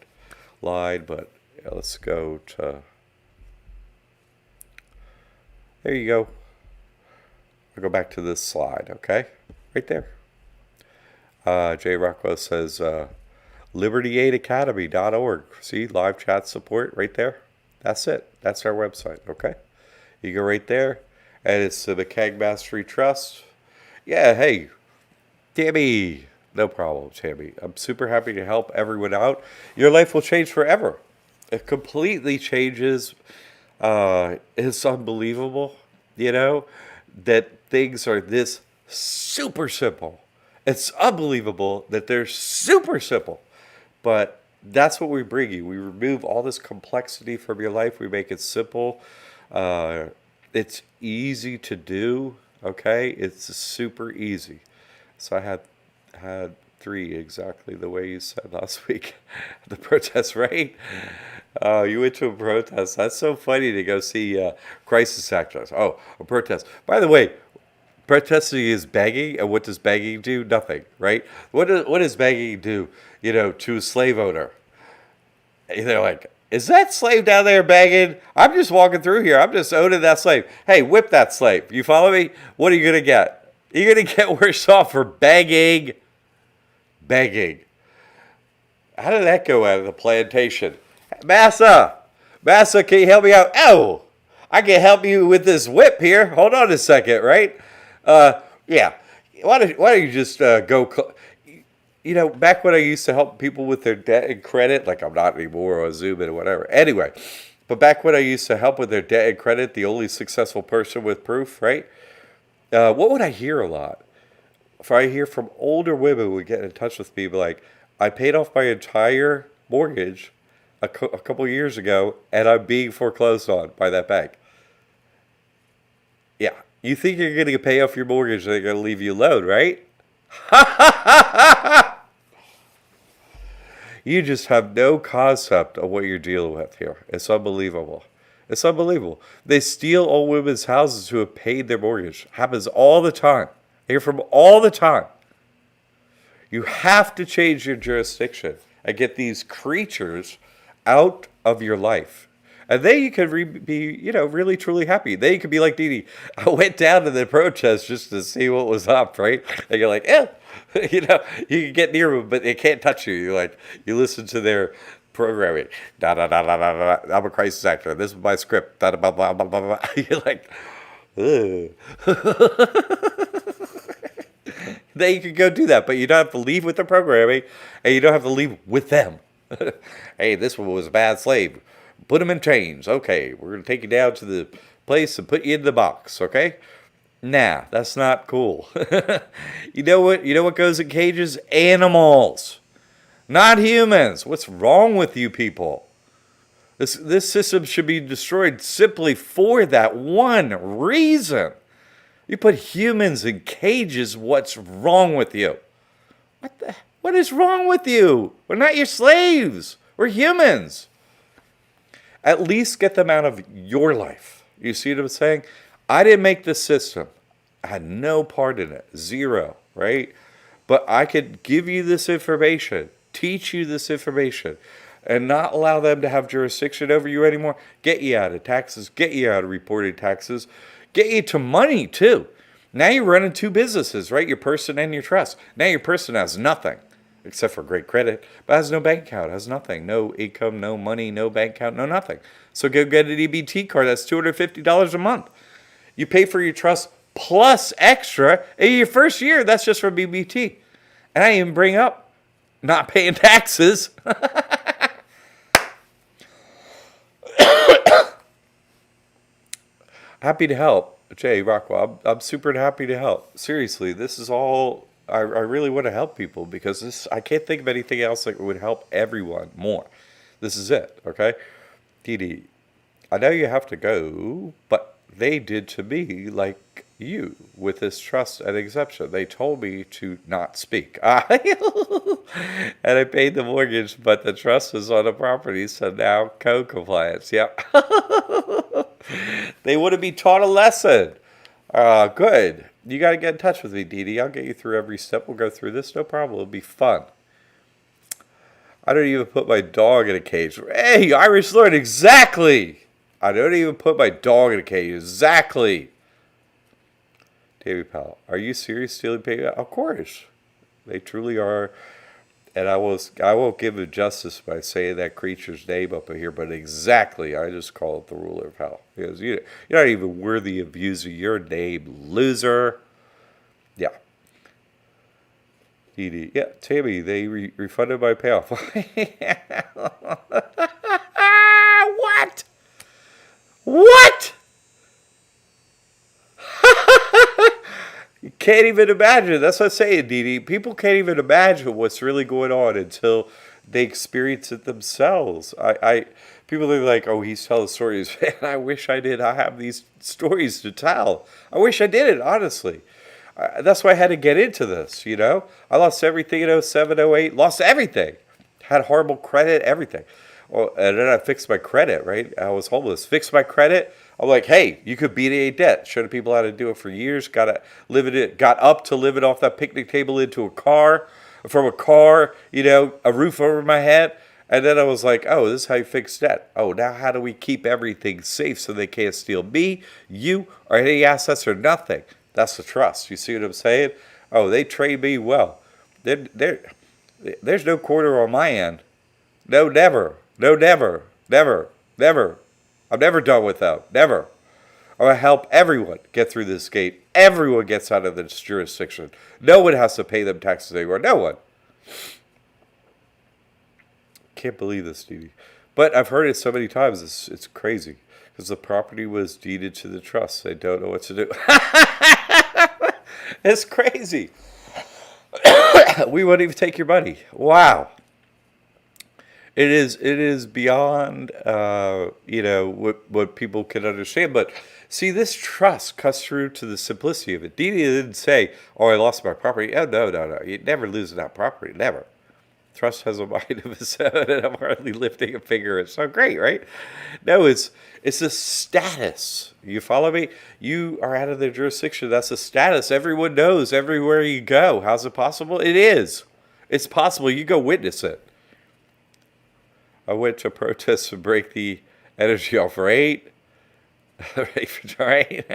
line, but yeah, let's go to... There you go. I'll go back to this slide, okay? Right there. Jay Rockwell says, LibertyAidAcademy.org. See, live chat support right there. That's it. That's our website, okay? You go right there, and it's the McKeag Mastery Trust. Yeah, hey, Tammy. No problem, Tammy. I'm super happy to help everyone out. Your life will change forever. It completely changes. It's unbelievable, that things are this super simple. It's unbelievable that they're super simple. But that's what we bring you. We remove all this complexity from your life. We make it simple. It's easy to do, okay? It's super easy. So I had 3 exactly the way you said last week. The protest, right? You went to a protest. That's so funny to go see crisis actors. Oh, a protest. By the way, protesting is begging, and what does begging do? Nothing, right? What does begging do, to a slave owner? They're like, is that slave down there begging? I'm just walking through here. I'm just owning that slave. Hey, whip that slave. You follow me? What are you going to get? You're going to get worse off for begging. Begging. How did that go out of the plantation? Massa, can you help me out? Oh, I can help you with this whip here. Hold on a second, right? Yeah. Why don't you just go... back when I used to help people with their debt and credit, like I'm not anymore on Zoom and whatever. Anyway, but back when I used to help with their debt and credit, the only successful person with proof, right? What would I hear a lot? If I hear from older women who would get in touch with me, like, I paid off my entire mortgage a couple years ago, and I'm being foreclosed on by that bank. Yeah, you think you're going to pay off your mortgage, they're going to leave you alone, right? You just have no concept of what you're dealing with here. It's unbelievable. It's unbelievable. They steal old women's houses who have paid their mortgage. Happens all the time. I hear from all the time. You have to change your jurisdiction and get these creatures out of your life. And then you can be, really, truly happy. Then you can be like Dee Dee. I went down to the protest just to see what was up, right? And you're like, you can get near them, but they can't touch you. You listen to their programming. Da da da da da da. I'm a crisis actor. This is my script. Da da blah blah blah blah blah. You're like, ugh. Then you can go do that, but you don't have to leave with the programming, and you don't have to leave with them. Hey, this one was a bad slave. Put him in chains. Okay, we're going to take you down to the place and put you in the box, okay? Nah, that's not cool. You know what goes in cages? Animals, not humans. What's wrong with you people? This system should be destroyed simply for that one reason. You put humans in cages, what's wrong with you? What is wrong with you? We're not your slaves. We're humans. At least get them out of your life. You see what I'm saying? I didn't make this system. I had no part in it. Zero, right? But I could give you this information, teach you this information, and not allow them to have jurisdiction over you anymore. Get you out of taxes, get you out of reported taxes, get you to money too. Now you're running two businesses, right? Your person and your trust. Now your person has nothing except for great credit, but has no bank account, has nothing. No income, no money, no bank account, no nothing. So go get an EBT card. That's $250 a month. You pay for your trust plus extra in your first year. That's just for BBT. And I even bring up not paying taxes. Happy to help. Jay Rockwell, I'm super happy to help. Seriously, this is all, I really want to help people because I can't think of anything else that would help everyone more. This is it, okay? Dee Dee, I know you have to go, but they did to me like you with this trust and exception. They told me to not speak. And I paid the mortgage, but the trust is on the property, so now co-compliance. Yep. They want to be taught a lesson. Good. You got to get in touch with me, Dee Dee. I'll get you through every step. We'll go through this. No problem. It'll be fun. I don't even put my dog in a cage. Hey, Irish Lord, exactly. I don't even put my dog in a cage. Exactly. David Powell, are you serious, stealing pay? Of course. They truly are. And I won't give it justice by saying that creature's name up here, but exactly, I just call it the ruler of hell. Because you're not even worthy of using your name, loser. Yeah. Edie, yeah, Tammy, they refunded my payoff. What? What? You can't even imagine. That's what I'm saying, Dee Dee. People can't even imagine what's really going on until they experience it themselves. People are like, oh, he's telling stories. Man, I wish I did. I have these stories to tell. I wish I did it, honestly. That's why I had to get into this, you know. I lost everything in 07, 08. Lost everything. Had horrible credit, everything. Well, and then I fixed my credit, right? I was homeless. Fixed my credit. I'm like, hey, you could beat a debt. Showed people how to do it for years. Got up to living off that picnic table into a car, from a car, you know, a roof over my head. And then I was like, oh, this is how you fix debt. Oh, now how do we keep everything safe so they can't steal me, you, or any assets or nothing? That's the trust. You see what I'm saying? Oh, they trade me well. There's no quarter on my end. No, never. No, never. Never. Never. I'm never done with them. Never. I'm going to help everyone get through this gate. Everyone gets out of this jurisdiction. No one has to pay them taxes anymore. No one. Can't believe this, Dee Dee. But I've heard it so many times, it's crazy. Because the property was deeded to the trust. They don't know what to do. It's crazy. We won't even take your money. Wow. It is beyond, what people can understand. But see, this trust cuts through to the simplicity of it. Dee Dee didn't say, oh, I lost my property. Oh, no. You never lose that property. Never. Trust has a mind of its own, and I'm hardly lifting a finger. It's so great, right? No, it's a status. You follow me? You are out of their jurisdiction. That's a status. Everyone knows everywhere you go. How's it possible? It is. It's possible. You go witness it. I went to protest to break the energy off rate. Right?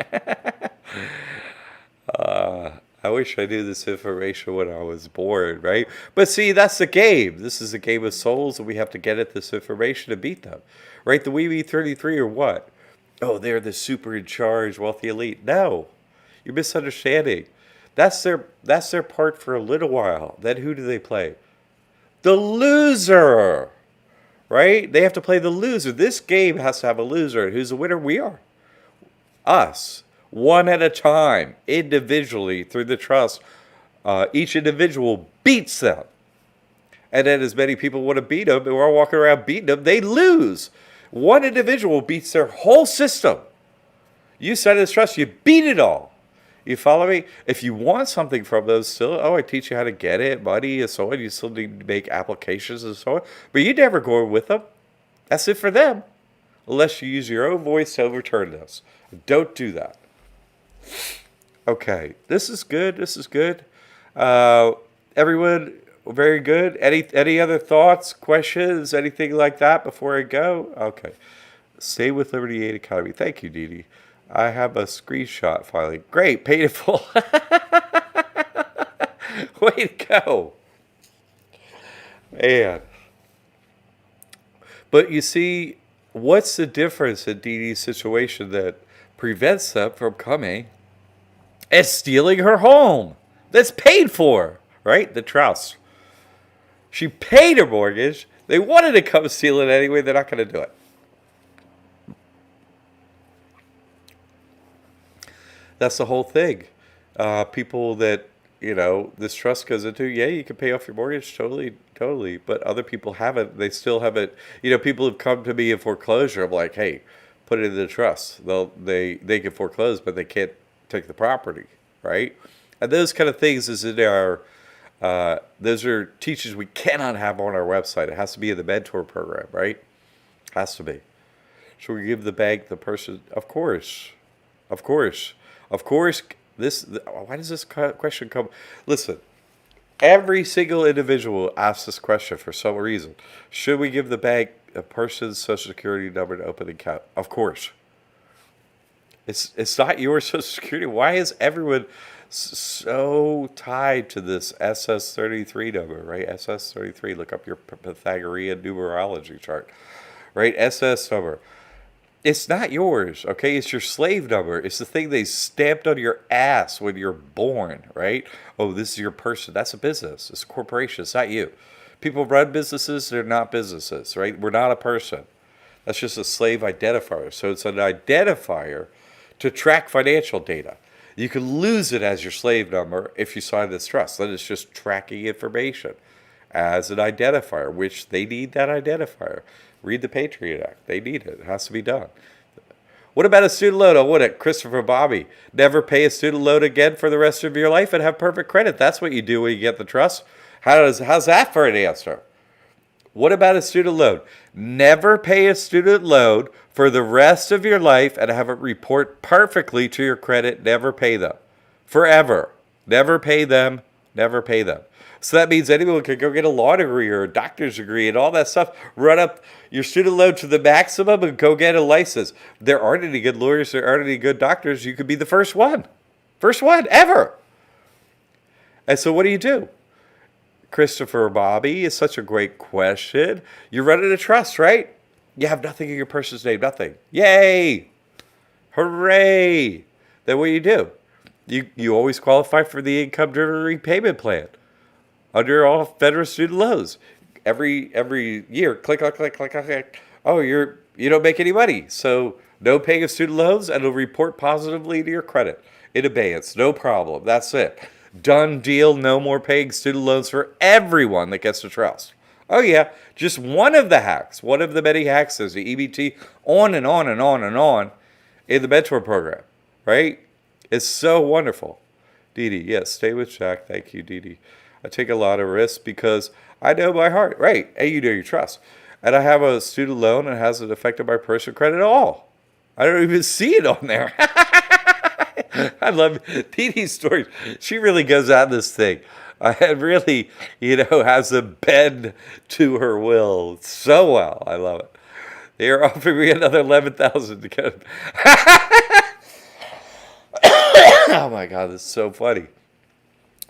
I wish I knew this information when I was born, right? But see, that's the game. This is a game of souls, and we have to get at this information to beat them. Right? The Wee 33 or what? Oh, they're the super in charge, wealthy elite. No. You're misunderstanding. That's their part for a little while. Then who do they play? The loser. Right? They have to play the loser. This game has to have a loser. Who's the winner? We are. Us. One at a time. Individually. Through the trust. Each individual beats them. And then as many people want to beat them, and we're all walking around beating them, they lose. One individual beats their whole system. You set this trust, you beat it all. You follow me? If you want something from those still, I teach you how to get it, money and so on. You still need to make applications and so on. But you never go with them. That's it for them. Unless you use your own voice to overturn this. Don't do that. Okay, this is good. This is good. Uh, everyone, very good. Any other thoughts, questions, anything like that before I go? Okay. Stay with Liberty Aid Academy. Thank you, Dee Dee. I have a screenshot finally. Great, painful. Way to go, man. But you see, what's the difference in Dee Dee's situation that prevents them from coming and stealing her home that's paid for, right? The trust. She paid her mortgage. They wanted to come steal it anyway. They're not going to do it. That's the whole thing. People that, this trust goes into, yeah, you can pay off your mortgage, totally, totally. But other people haven't. They still haven't. People have come to me in foreclosure. I'm like, hey, put it in the trust. They can foreclose, but they can't take the property, right? And those kind of things is in our. Those are teachings we cannot have on our website. It has to be in the mentor program, right? Has to be. Should we give the bank the person? Of course, of course, of course. Why does this question come? Listen, every single individual asks this question for some reason. Should we give the bank a person's social security number to open an account? Of course. It's not your social security. Why is everyone so tied to this SS33 number, right? SS33. Look up your Pythagorean numerology chart, right? SS number. It's not yours, okay? It's your slave number. It's the thing they stamped on your ass when you're born, right? Oh, this is your person. That's a business. It's a corporation. It's not you. People run businesses. They're not businesses, right? We're not a person. That's just a slave identifier. So it's an identifier to track financial data. You can lose it as your slave number if you sign this trust. Then it's just tracking information as an identifier, which they need that identifier. Read the Patriot Act. They need it. It has to be done. What about a student loan? Oh, what it? Christopher Bobby. Never pay a student loan again for the rest of your life and have perfect credit. That's what you do when you get the trust. How's that for an answer? What about a student loan? Never pay a student loan for the rest of your life and have it report perfectly to your credit. Never pay them. Forever. Never pay them. Never pay them. So that means anyone can go get a law degree or a doctor's degree and all that stuff, run up your student loan to the maximum and go get a license. There aren't any good lawyers. There aren't any good doctors. You could be the first one. First one ever. And so what do? Christopher Bobby is such a great question. You're running a trust, right? You have nothing in your person's name, nothing. Yay! Hooray! Then what do? You always qualify for the income-driven repayment plan under all federal student loans. Every year, click, click, click, click, click. Oh, you don't make any money, so no paying of student loans, and it'll report positively to your credit in advance. No problem. That's it. Done deal. No more paying student loans for everyone that gets a trust. Oh yeah, just one of the hacks, one of the many hacks is the EBT, on and on and on and on in the mentor program, right? It's so wonderful. Dee Dee, yes, stay with Jack. Thank you, Dee Dee. I take a lot of risks because I know my heart, right? And you know your trust. And I have a student loan and it hasn't affected my personal credit at all. I don't even see it on there. I love Dee Dee's stories. She really goes at this thing. And really, has a bend to her will so well. I love it. They are offering me another 11,000 to get. Oh my God, this is so funny.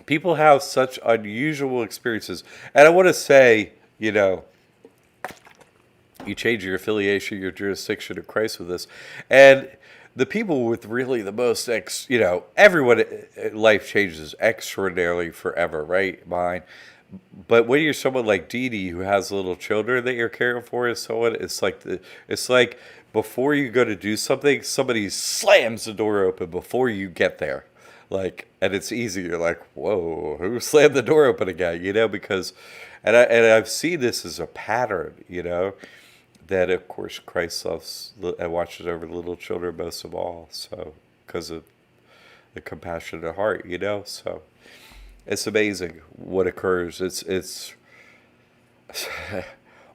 People have such unusual experiences, and I want to say, you change your affiliation, your jurisdiction to Christ with this, and the people with really the most, everyone, life changes extraordinarily forever, right? Mine. But when you're someone like Dee Dee who has little children that you're caring for, and so on, it's like before you go to do something, somebody slams the door open before you get there. And it's easy. You're like, whoa, who slammed the door open again? Because, and I've seen this as a pattern, that of course Christ loves and watches over the little children most of all. So, because of the compassionate heart, so it's amazing what occurs. It's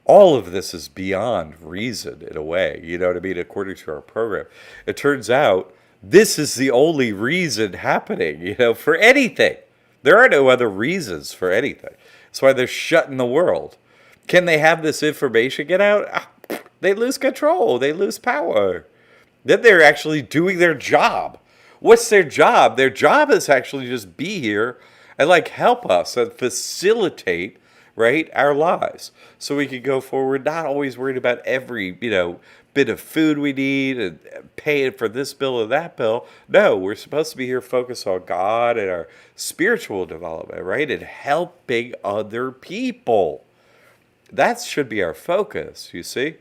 all of this is beyond reason in a way, you know what I mean? According to our program, it turns out This is the only reason happening, for anything. There are no other reasons for anything. That's why they're shutting the world. Can they have this information get out? They lose control. They lose power. Then they're actually doing their job. What's their job? Their job is actually just be here and help us and facilitate, right, our lives so we can go forward, not always worried about every, bit of food we need and paying for this bill or that bill. No, we're supposed to be here focused on God and our spiritual development, right? And helping other people. That should be our focus, you see?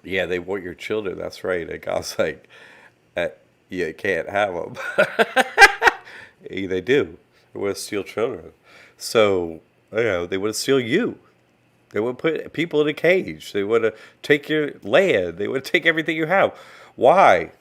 Yeah, they want your children. That's right. And God's like, you can't have them. They do. They want to steal children. So, they want to steal you. They want to put people in a cage. They want to take your land. They want to take everything you have. Why?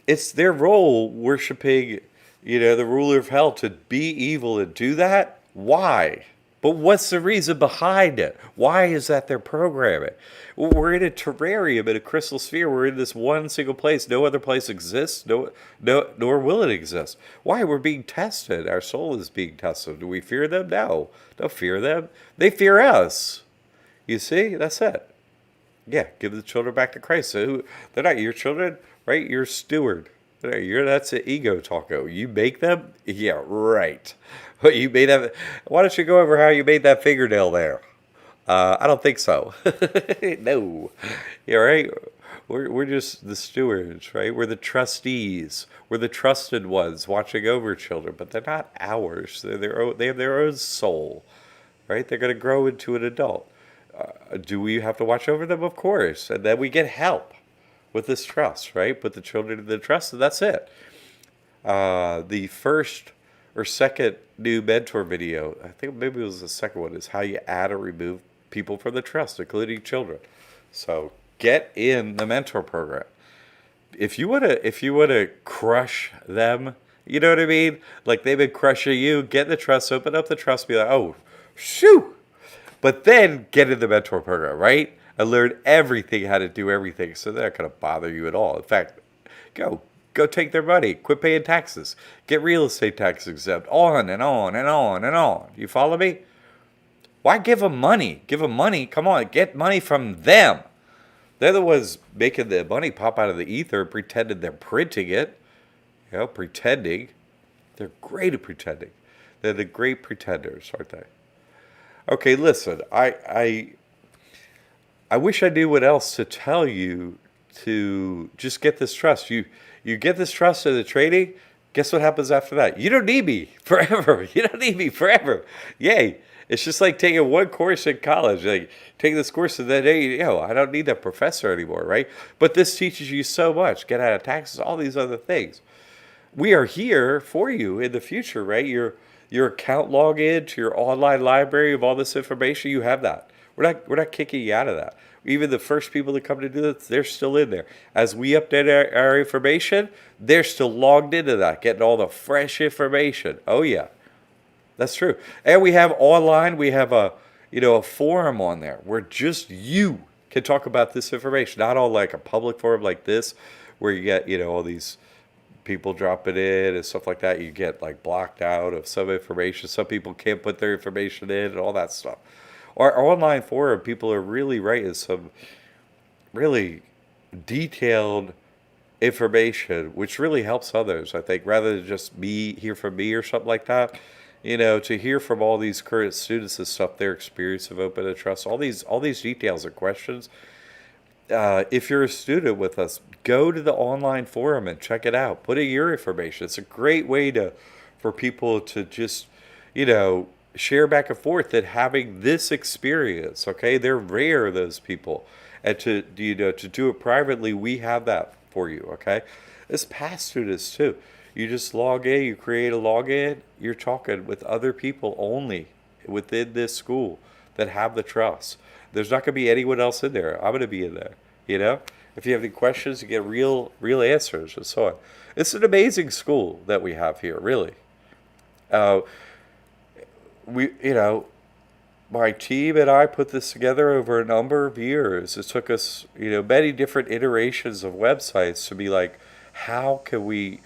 It's their role worshiping, the ruler of hell to be evil and do that. Why? But what's the reason behind it? Why is that their programming? We're in a terrarium, in a crystal sphere. We're in this one single place. No other place exists, nor will it exist. Why? We're being tested. Our soul is being tested. Do we fear them? No. Don't fear them. They fear us. You see? That's it. Yeah, give the children back to Christ. So they're not your children, right? You're a steward. That's an ego talko. You make them? Yeah, right. But you made that. Why don't you go over how you made that fingernail there? I don't think so. No. Yeah, right? We're just the stewards, right? We're the trustees. We're the trusted ones watching over children, but they're not ours. They have their own soul, right? They're going to grow into an adult. Do we have to watch over them? Of course. And then we get help with this trust, right? Put the children in the trust, and that's it. The first or second new mentor video, I think maybe it was the second one, is how you add or remove people from the trust, including children. So get in the mentor program. If you wanna crush them, you know what I mean? Like they've been crushing you, get in the trust, open up the trust, be like, oh, shoo. But then get in the mentor program, right? And learn everything, how to do everything, so they're not going to bother you at all. In fact, go take their money. Quit paying taxes. Get real estate tax exempt. On and on and on and on. You follow me? Why give them money? Give them money. Come on, get money from them. They're the ones making the money pop out of the ether, pretending they're printing it. Pretending. They're great at pretending. They're the great pretenders, aren't they? Okay, listen, I wish I knew what else to tell you to just get this trust. You get this trust in the training, guess what happens after that? You don't need me forever. You don't need me forever. Yay. It's just like taking one course in college. Like, take this course and then, I don't need that professor anymore, right? But this teaches you so much. Get out of taxes, all these other things. We are here for you in the future, right? Your account login to your online library of all this information, you have that. We're not kicking you out of that. Even the first people that come to do this, they're still in there. As we update our information, they're still logged into that, getting all the fresh information. Oh yeah, that's true. And we have online, we have a forum on there where just you can talk about this information, not all like a public forum like this, where you get all these people dropping in and stuff like that. You get blocked out of some information. Some people can't put their information in and all that stuff. Our online forum, people are really writing some really detailed information, which really helps others, I think, rather than just hear from me or something like that. To hear from all these current students and stuff, their experience of open and trust, all these details and questions. If you're a student with us, go to the online forum and check it out. Put in your information. It's a great way for people to just, share back and forth and having this experience. Okay, they're rare, those people, and to do it privately, we have that for you. Okay, as past students too. You just log in. You create a login. You're talking with other people only within this school that have the trust. There's not going to be anyone else in there. I'm going to be in there. If you have any questions, you get real answers and so on. It's an amazing school that we have here, really. My team and I put this together over a number of years. It took us, many different iterations of websites to be like, How can we,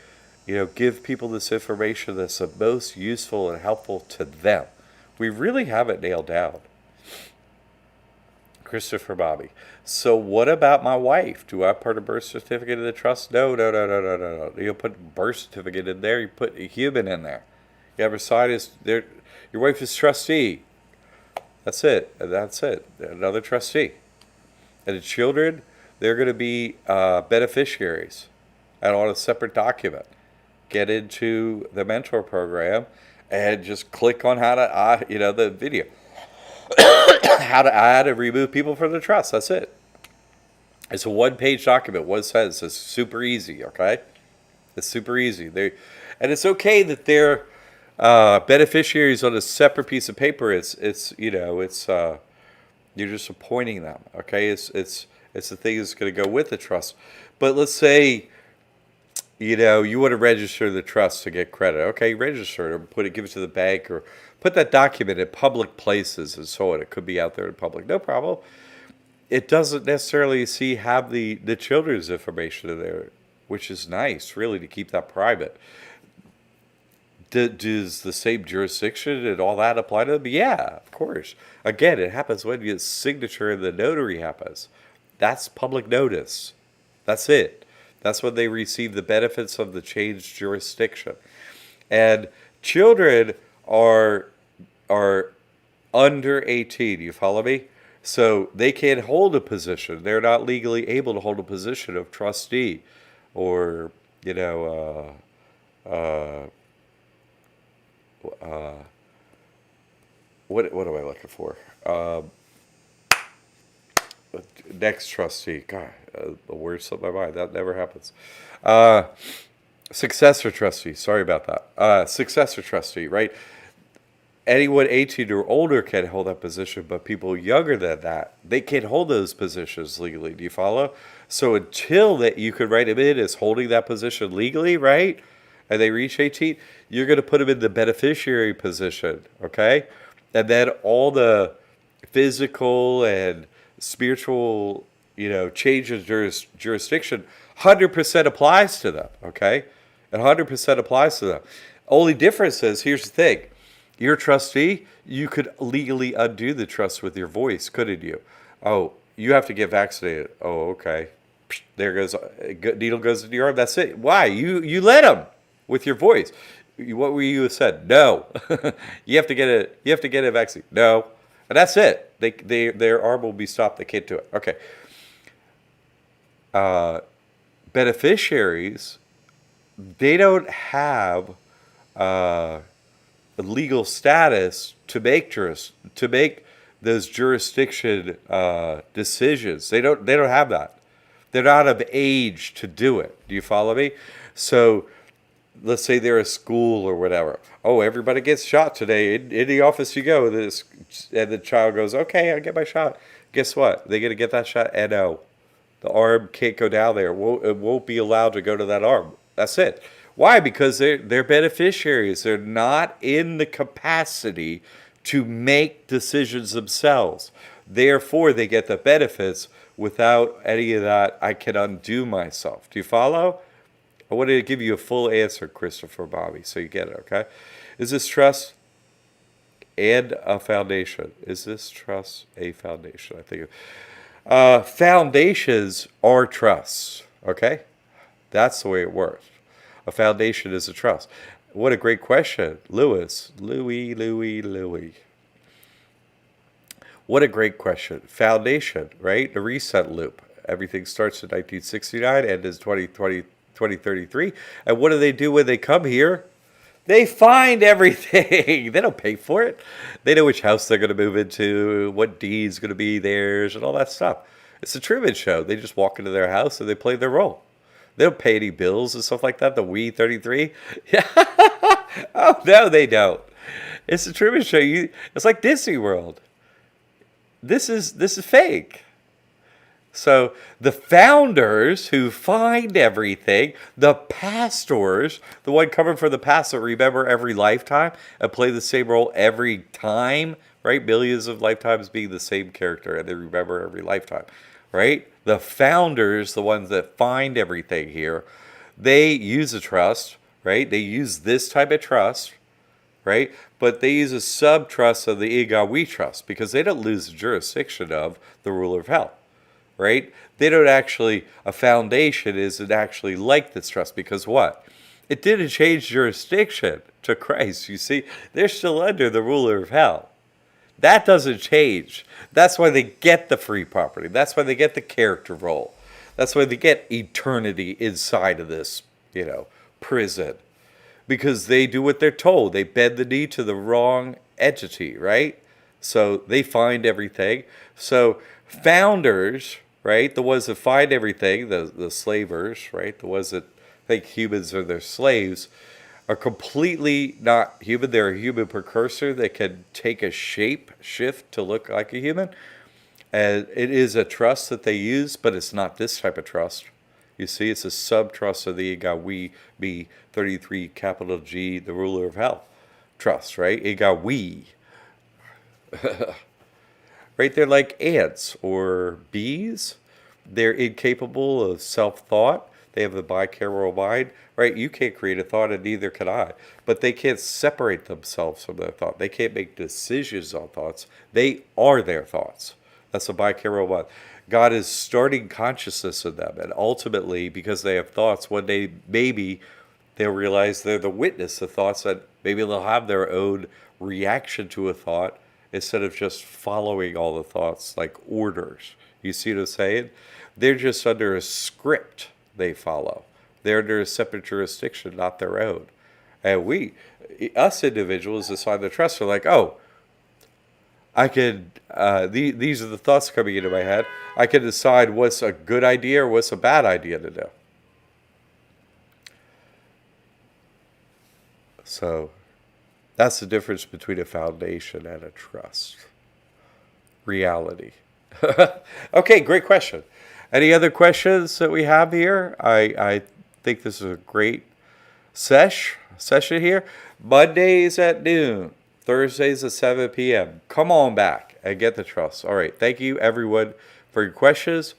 give people this information that's the most useful and helpful to them? We really have it nailed down. Christopher Bobby. So what about my wife? Do I put a birth certificate in the trust? No, no, no, no, no, no, no. You put birth certificate in there. You put a human in there. You have her side is there. Your wife is trustee. That's it. That's it. Another trustee. And the children, they're going to be beneficiaries, and on a separate document. Get into the mentor program, and just click on how to, the video. How to add and remove people from the trust. That's it. It's a one-page document, one sentence. It's super easy, okay? It's super easy. And it's okay that they're beneficiaries on a separate piece of paper. You're just appointing them, okay? It's the thing that's going to go with the trust. But let's say, you want to register the trust to get credit. Okay, register it or give it to the bank or put that document in public places and so on. It could be out there in public. No problem. It doesn't necessarily have the children's information in there, which is nice, really, to keep that private. Does the same jurisdiction and all that apply to them? Yeah, of course. Again, it happens when your signature in the notary happens. That's public notice. That's it. That's when they receive the benefits of the changed jurisdiction. And children are under 18. You follow me? So they can't hold a position. They're not legally able to hold a position of trustee or, what am I looking for? Next trustee. God, the word slipped my mind. That never happens. Successor trustee. Sorry about that. Successor trustee, right? Anyone 18 or older can hold that position, but people younger than that, they can't hold those positions legally. Do you follow? So until that you could write them in as holding that position legally, right? And they reach 18, you're going to put them in the beneficiary position, okay? And then all the physical and spiritual, change of jurisdiction, 100% applies to them, okay? And 100% applies to them. Only difference is, here's the thing. You're a trustee, you could legally undo the trust with your voice, couldn't you? Oh, you have to get vaccinated. Oh, okay. There goes, needle goes into your arm. That's it. Why? You let them with your voice. What were you said? No. You have to get a vaccine. No. And that's it. Their arm will be stopped. They can't do it. Okay. Beneficiaries, they don't have legal status to make those jurisdiction decisions. They don't have that. They're not of age to do it. Do you follow me? So let's say they're a school or whatever. Oh, everybody gets shot today. In the office you go. And the child goes, okay, I'll get my shot. Guess what? They're going to get that shot. And no, the arm can't go down there. It won't be allowed to go to that arm. That's it. Why? Because they're beneficiaries. They're not in the capacity to make decisions themselves. Therefore, they get the benefits without any of that. I can undo myself. Do you follow? I wanted to give you a full answer, Christopher Bobby, so you get it, okay? Is this trust and a foundation? Is this trust a foundation? I think foundations are trusts, okay? That's the way it works. A foundation is a trust. What a great question. Louis. What a great question. Foundation, right? The reset loop. Everything starts in 1969 and is 2033. And what do they do when they come here? They find everything. They don't pay for it. They know which house they're going to move into, what deed's going to be theirs, and all that stuff. It's a Truman Show. They just walk into their house and they play their role. They don't pay any bills and stuff like that. The We 33. Oh, no, they don't. It's the Truman Show. It's like Disney World. This is fake. So the founders who find everything, the pastors, the one coming from the past that remember every lifetime and play the same role every time, right? Millions of lifetimes being the same character and they remember every lifetime, right? The founders, the ones that find everything here, They use a trust, right? They use this type of trust, right? But they use a sub-trust of the Igawi trust because they don't lose the jurisdiction of the ruler of hell, right? They don't actually, a foundation isn't actually like this trust because what? It didn't change jurisdiction to Christ. You see, they're still under the ruler of hell. That doesn't change. That's why they get the free property. That's why they get the character role. That's why they get eternity inside of this, prison. Because they do what they're told. They bend the knee to the wrong entity, right? So they find everything. So founders, right, the ones that find everything, the slavers, right, the ones that think humans are their slaves, are completely not human. They're a human precursor that can take a shape shift to look like a human. And it is a trust that they use, but it's not this type of trust. You see, it's a sub-trust of the Igawi B33 capital G, the ruler of hell trust, right? Igawi. Right? They're like ants or bees. They're incapable of self-thought. They have the bicameral mind, right? You can't create a thought, and neither can I. But they can't separate themselves from their thought. They can't make decisions on thoughts. They are their thoughts. That's a bicameral mind. God is starting consciousness in them. And ultimately, because they have thoughts, one day maybe they'll realize they're the witness of thoughts, that maybe they'll have their own reaction to a thought instead of just following all the thoughts like orders. You see what I'm saying? They're just under a script they follow. They're under a separate jurisdiction, not their own. And us individuals assign the trust are like, oh, I could, these are the thoughts coming into my head. I can decide what's a good idea or what's a bad idea to do. So that's the difference between a foundation and a trust. Reality. Okay, great question. Any other questions that we have here? I think this is a great session here. Mondays at noon. Thursdays at 7 p.m. Come on back and get the trust. All right. Thank you, everyone, for your questions.